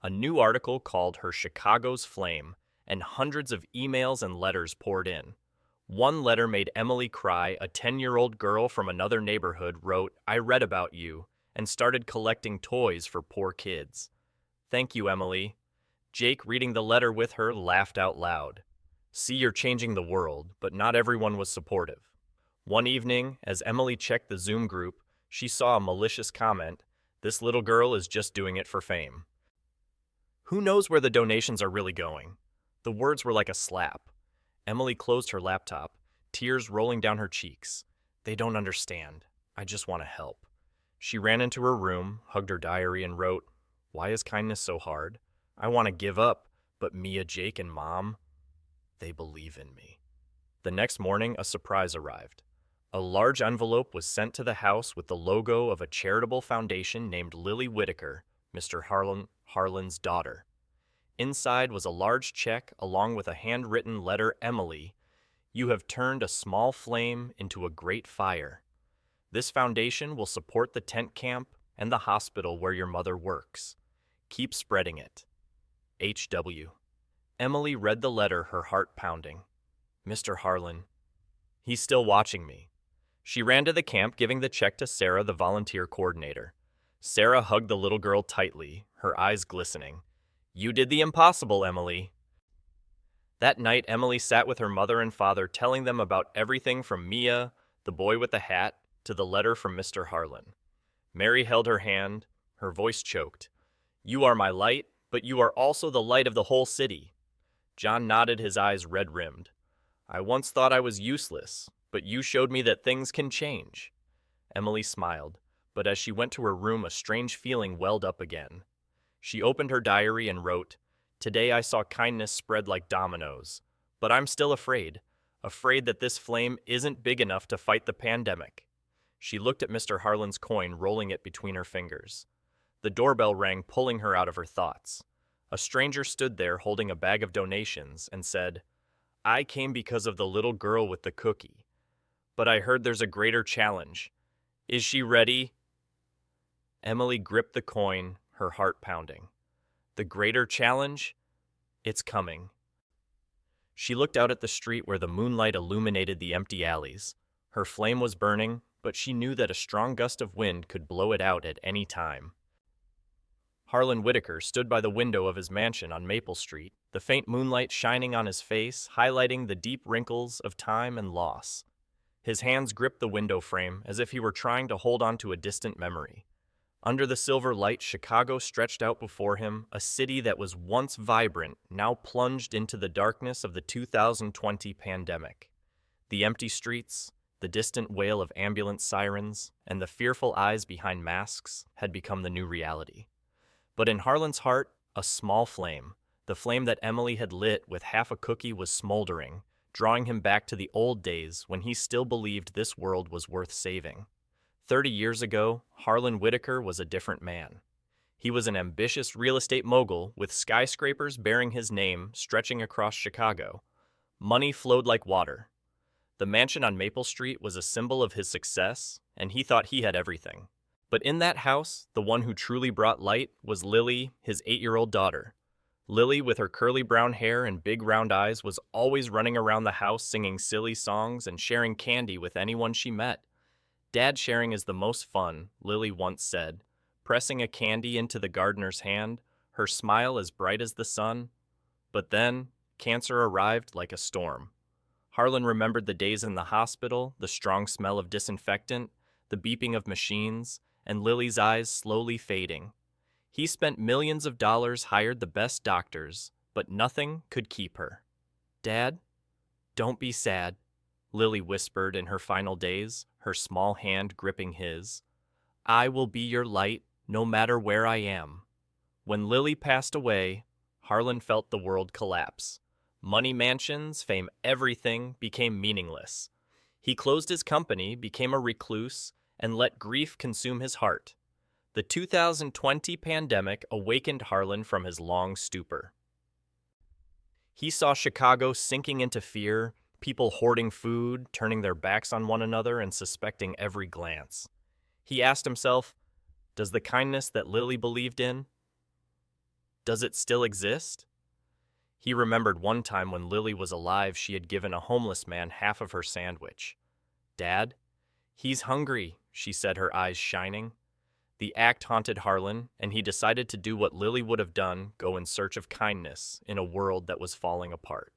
A new article called her Chicago's Flame, and hundreds of emails and letters poured in. One letter made Emily cry. A 10-year-old girl from another neighborhood wrote, "I read about you," and started collecting toys for poor kids. "Thank you, Emily." Jake, reading the letter with her, laughed out loud. "See, you're changing the world," but not everyone was supportive. One evening, as Emily checked the Zoom group, she saw a malicious comment, "This little girl is just doing it for fame." Who knows where the donations are really going? The words were like a slap. Emily closed her laptop, tears rolling down her cheeks. "They don't understand. I just want to help." She ran into her room, hugged her diary, and wrote, "Why is kindness so hard? I want to give up, but Mia, Jake, and Mom, they believe in me." The next morning, a surprise arrived. A large envelope was sent to the house with the logo of a charitable foundation named Lily Whitaker, Mr. Harlan's daughter. Inside was a large check along with a handwritten letter. "Emily, you have turned a small flame into a great fire. This foundation will support the tent camp and the hospital where your mother works. Keep spreading it. H.W." Emily read the letter, her heart pounding. "Mr. Harlan, he's still watching me." She ran to the camp, giving the check to Sarah, the volunteer coordinator. Sarah hugged the little girl tightly, her eyes glistening. "You did the impossible, Emily." That night, Emily sat with her mother and father, telling them about everything from Mia, the boy with the hat, to the letter from Mr. Harlan. Mary held her hand, her voice choked. "You are my light, but you are also the light of the whole city." John nodded, his eyes red-rimmed. "I once thought I was useless, but you showed me that things can change." Emily smiled, but as she went to her room, a strange feeling welled up again. She opened her diary and wrote, "Today I saw kindness spread like dominoes, but I'm still afraid that this flame isn't big enough to fight the pandemic." She looked at Mr. Harlan's coin, rolling it between her fingers. The doorbell rang, pulling her out of her thoughts. A stranger stood there holding a bag of donations and said, "I came because of the little girl with the cookie, but I heard there's a greater challenge. Is she ready?" Emily gripped the coin, her heart pounding. The greater challenge? It's coming. She looked out at the street where the moonlight illuminated the empty alleys. Her flame was burning, but she knew that a strong gust of wind could blow it out at any time. Harlan Whitaker stood by the window of his mansion on Maple Street, the faint moonlight shining on his face, highlighting the deep wrinkles of time and loss. His hands gripped the window frame as if he were trying to hold on to a distant memory. Under the silver light, Chicago stretched out before him, a city that was once vibrant, now plunged into the darkness of the 2020 pandemic. The empty streets, the distant wail of ambulance sirens, and the fearful eyes behind masks had become the new reality. But in Harlan's heart, a small flame, the flame that Emily had lit with half a cookie, was smoldering, drawing him back to the old days when he still believed this world was worth saving. 30 years ago, Harlan Whitaker was a different man. He was an ambitious real estate mogul with skyscrapers bearing his name stretching across Chicago. Money flowed like water. The mansion on Maple Street was a symbol of his success, and he thought he had everything. But in that house, the one who truly brought light was Lily, his 8-year-old daughter. Lily, with her curly brown hair and big round eyes, was always running around the house singing silly songs and sharing candy with anyone she met. "Dad sharing is the most fun," Lily once said, pressing a candy into the gardener's hand, her smile as bright as the sun. But then, cancer arrived like a storm. Harlan remembered the days in the hospital, the strong smell of disinfectant, the beeping of machines, and Lily's eyes slowly fading. He spent millions of dollars, hired the best doctors, but nothing could keep her. "Dad, don't be sad," Lily whispered in her final days, her small hand gripping his. "I will be your light, no matter where I am." When Lily passed away, Harlan felt the world collapse. Money, mansions, fame, everything became meaningless. He closed his company, became a recluse, and let grief consume his heart. The 2020 pandemic awakened Harlan from his long stupor. He saw Chicago sinking into fear, people hoarding food, turning their backs on one another, and suspecting every glance. He asked himself, does the kindness that Lily believed in, does it still exist? He remembered one time when Lily was alive, she had given a homeless man half of her sandwich. "Dad, he's hungry," she said, her eyes shining. The act haunted Harlan, and he decided to do what Lily would have done, go in search of kindness in a world that was falling apart.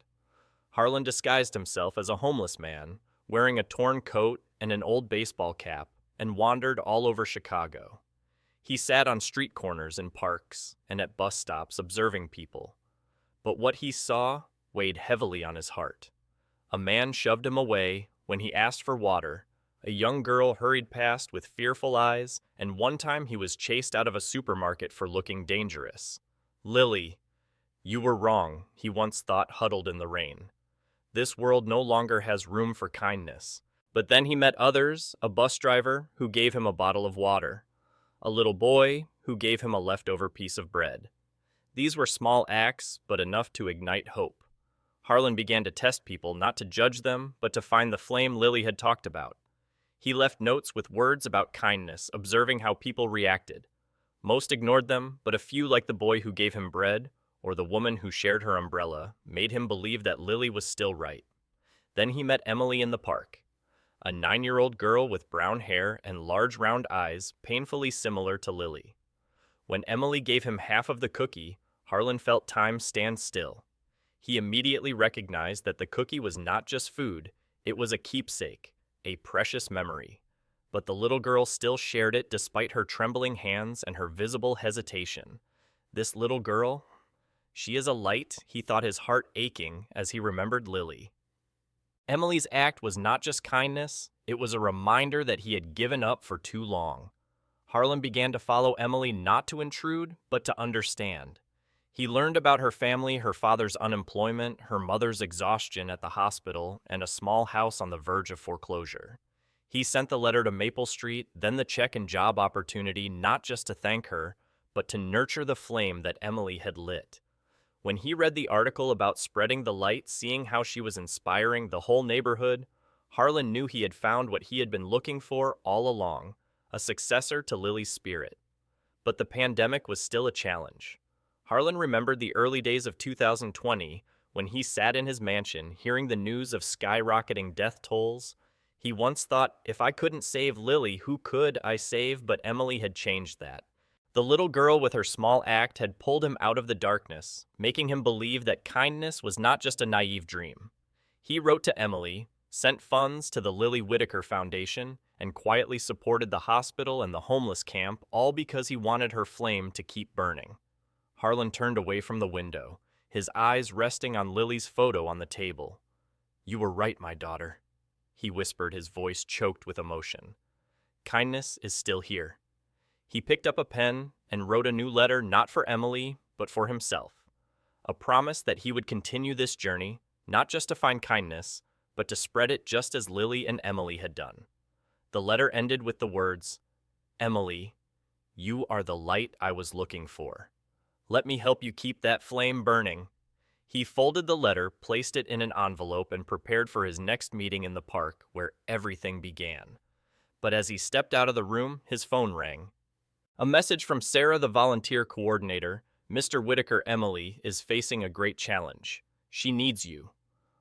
Harlan disguised himself as a homeless man, wearing a torn coat and an old baseball cap, and wandered all over Chicago. He sat on street corners in parks and at bus stops observing people. But what he saw weighed heavily on his heart. A man shoved him away when he asked for water, a young girl hurried past with fearful eyes, and one time he was chased out of a supermarket for looking dangerous. "Lily, you were wrong," he once thought, huddled in the rain. "This world no longer has room for kindness." But then he met others, a bus driver who gave him a bottle of water, a little boy who gave him a leftover piece of bread. These were small acts, but enough to ignite hope. Harlan began to test people, not to judge them, but to find the flame Lily had talked about. He left notes with words about kindness, observing how people reacted. Most ignored them, but a few, like the boy who gave him bread, or the woman who shared her umbrella, made him believe that Lily was still right. Then he met Emily in the park. a 9-year-old girl with brown hair and large round eyes painfully similar to Lily. When Emily gave him half of the cookie, Harlan felt time stand still. He immediately recognized that the cookie was not just food, it was a keepsake, a precious memory. But the little girl still shared it despite her trembling hands and her visible hesitation. This little girl, she is a light, he thought, his heart aching as he remembered Lily. Emily's act was not just kindness, it was a reminder that he had given up for too long. Harlan began to follow Emily not to intrude, but to understand. He learned about her family, her father's unemployment, her mother's exhaustion at the hospital, and a small house on the verge of foreclosure. He sent the letter to Maple Street, then the check and job opportunity, not just to thank her, but to nurture the flame that Emily had lit. When he read the article about spreading the light, seeing how she was inspiring the whole neighborhood, Harlan knew he had found what he had been looking for all along, a successor to Lily's spirit. But the pandemic was still a challenge. Harlan remembered the early days of 2020 when he sat in his mansion hearing the news of skyrocketing death tolls. He once thought, if I couldn't save Lily, who could I save? But Emily had changed that. The little girl with her small act had pulled him out of the darkness, making him believe that kindness was not just a naive dream. He wrote to Emily, sent funds to the Lily Whitaker Foundation, and quietly supported the hospital and the homeless camp, all because he wanted her flame to keep burning. Harlan turned away from the window, his eyes resting on Lily's photo on the table. "You were right, my daughter," he whispered, his voice choked with emotion. "Kindness is still here." He picked up a pen and wrote a new letter not for Emily, but for himself. A promise that he would continue this journey, not just to find kindness, but to spread it just as Lily and Emily had done. The letter ended with the words, "Emily, you are the light I was looking for. Let me help you keep that flame burning." He folded the letter, placed it in an envelope, and prepared for his next meeting in the park, where everything began. But as he stepped out of the room, his phone rang. A message from Sarah, the volunteer coordinator. "Mr. Whitaker, Emily is facing a great challenge. She needs you."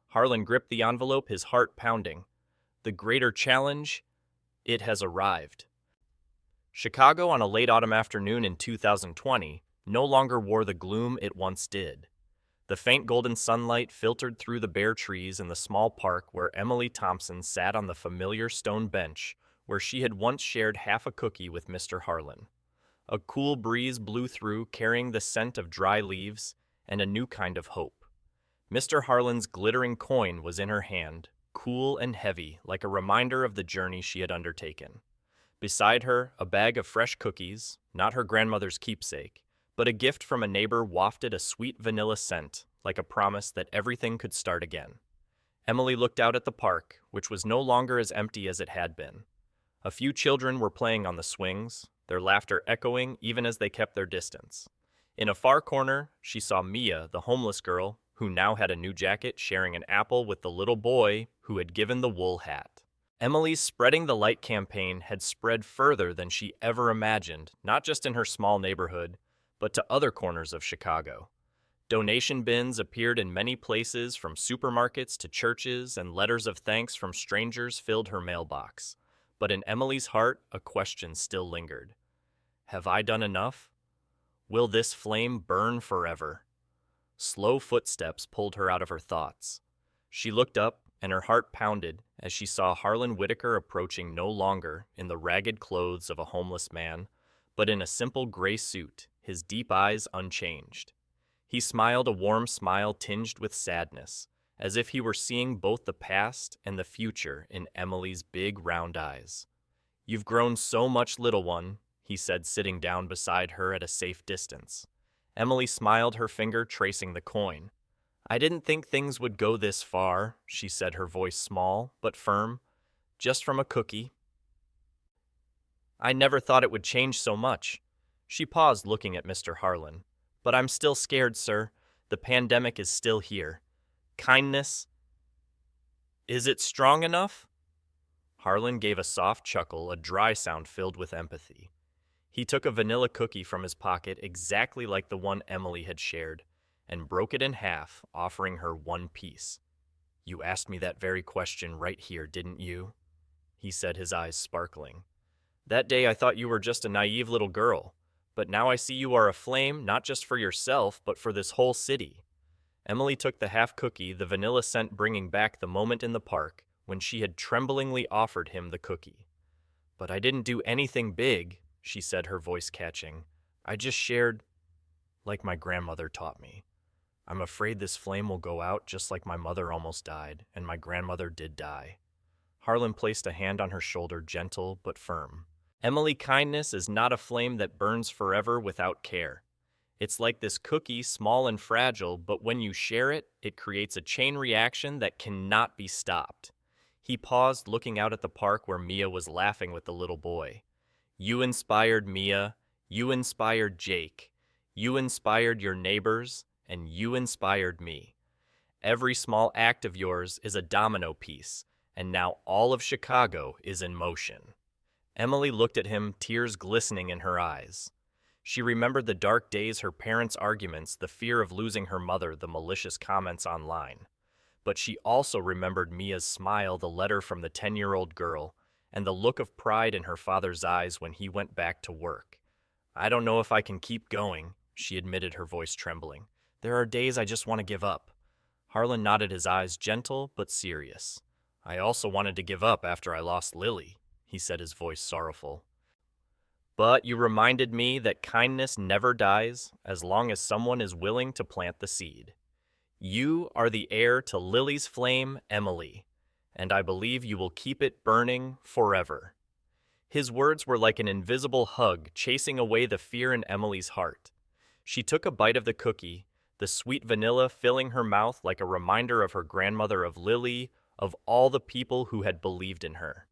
Harlan gripped the envelope, his heart pounding. The greater challenge? It has arrived. Chicago on a late autumn afternoon in 2020 no longer wore the gloom it once did. The faint golden sunlight filtered through the bare trees in the small park where Emily Thompson sat on the familiar stone bench where she had once shared half a cookie with Mr. Harlan. A cool breeze blew through, carrying the scent of dry leaves and a new kind of hope. Mr. Harlan's glittering coin was in her hand, cool and heavy, like a reminder of the journey she had undertaken. Beside her, a bag of fresh cookies, not her grandmother's keepsake, but a gift from a neighbor, wafted a sweet vanilla scent, like a promise that everything could start again. Emily looked out at the park, which was no longer as empty as it had been. A few children were playing on the swings, their laughter echoing even as they kept their distance. In a far corner, she saw Mia, the homeless girl, who now had a new jacket, sharing an apple with the little boy who had given the wool hat. Emily's Spreading the Light campaign had spread further than she ever imagined, not just in her small neighborhood, but to other corners of Chicago. Donation bins appeared in many places, from supermarkets to churches, and letters of thanks from strangers filled her mailbox. But in Emily's heart, a question still lingered. Have I done enough? Will this flame burn forever? Slow footsteps pulled her out of her thoughts. She looked up, and her heart pounded as she saw Harlan Whitaker approaching, no longer in the ragged clothes of a homeless man, but in a simple gray suit, his deep eyes unchanged. He smiled, a warm smile tinged with sadness, as if he were seeing both the past and the future in Emily's big round eyes. "You've grown so much, little one," he said, sitting down beside her at a safe distance. Emily smiled, her finger tracing the coin. "I didn't think things would go this far," she said, her voice small but firm. "Just from a cookie. I never thought it would change so much." She paused, looking at Mr. Harlan. "But I'm still scared, sir. The pandemic is still here. Kindness, is it strong enough?" Harlan gave a soft chuckle, a dry sound filled with empathy. He took a vanilla cookie from his pocket, exactly like the one Emily had shared, and broke it in half, offering her one piece. "You asked me that very question right here, didn't you?" he said, his eyes sparkling. "That day I thought you were just a naive little girl, but now I see you are a flame not just for yourself, but for this whole city." Emily took the half cookie, the vanilla scent bringing back the moment in the park when she had tremblingly offered him the cookie. "But I didn't do anything big," she said, her voice catching. "I just shared like my grandmother taught me. I'm afraid this flame will go out just like my mother almost died, and my grandmother did die." Harlan placed a hand on her shoulder, gentle but firm. "Emily, kindness is not a flame that burns forever without care. It's like this cookie, small and fragile, but when you share it, it creates a chain reaction that cannot be stopped." He paused, looking out at the park where Mia was laughing with the little boy. "You inspired Mia, you inspired Jake, you inspired your neighbors, and you inspired me. Every small act of yours is a domino piece, and now all of Chicago is in motion." Emily looked at him, tears glistening in her eyes. She remembered the dark days, her parents' arguments, the fear of losing her mother, the malicious comments online. But she also remembered Mia's smile, the letter from the 10-year-old girl, and the look of pride in her father's eyes when he went back to work. "I don't know if I can keep going," she admitted, her voice trembling. "There are days I just want to give up." Harlan nodded, his eyes gentle but serious. "I also wanted to give up after I lost Lily," he said, his voice sorrowful. "But you reminded me that kindness never dies as long as someone is willing to plant the seed. You are the heir to Lily's flame, Emily, and I believe you will keep it burning forever." His words were like an invisible hug, chasing away the fear in Emily's heart. She took a bite of the cookie, the sweet vanilla filling her mouth like a reminder of her grandmother, of Lily, of all the people who had believed in her.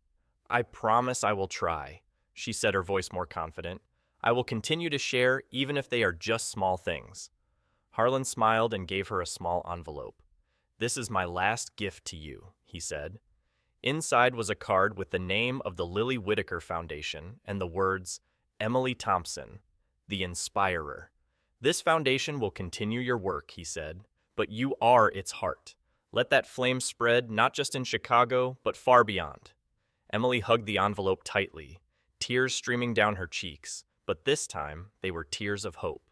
"I promise I will try," she said, her voice more confident. "I will continue to share, even if they are just small things." Harlan smiled and gave her a small envelope. "This is my last gift to you," he said. Inside was a card with the name of the Lily Whitaker Foundation and the words, "Emily Thompson, the Inspirer. This foundation will continue your work," he said, "but you are its heart. Let that flame spread not just in Chicago, but far beyond." Emily hugged the envelope tightly, tears streaming down her cheeks, but this time they were tears of hope.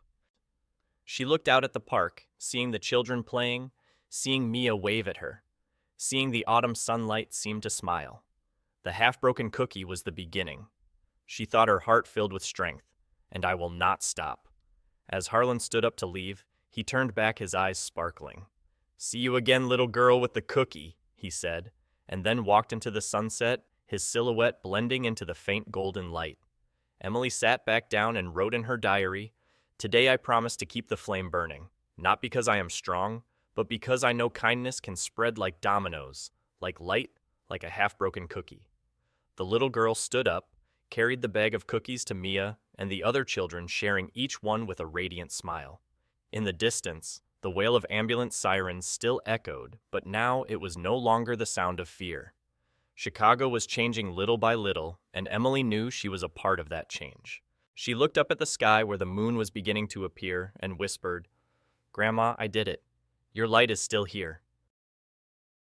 She looked out at the park, seeing the children playing, seeing Mia wave at her, seeing the autumn sunlight seem to smile. The half-broken cookie was the beginning. She thought, her heart filled with strength, "And I will not stop." As Harlan stood up to leave, he turned back, his eyes sparkling. "See you again, little girl with the cookie," he said, and then walked into the sunset, his silhouette blending into the faint golden light. Emily sat back down and wrote in her diary, "Today I promise to keep the flame burning, not because I am strong, but because I know kindness can spread like dominoes, like light, like a half-broken cookie." The little girl stood up, carried the bag of cookies to Mia and the other children, sharing each one with a radiant smile. In the distance, the wail of ambulance sirens still echoed, but now it was no longer the sound of fear. Chicago was changing little by little, and Emily knew she was a part of that change. She looked up at the sky where the moon was beginning to appear and whispered, "Grandma, I did it. Your light is still here."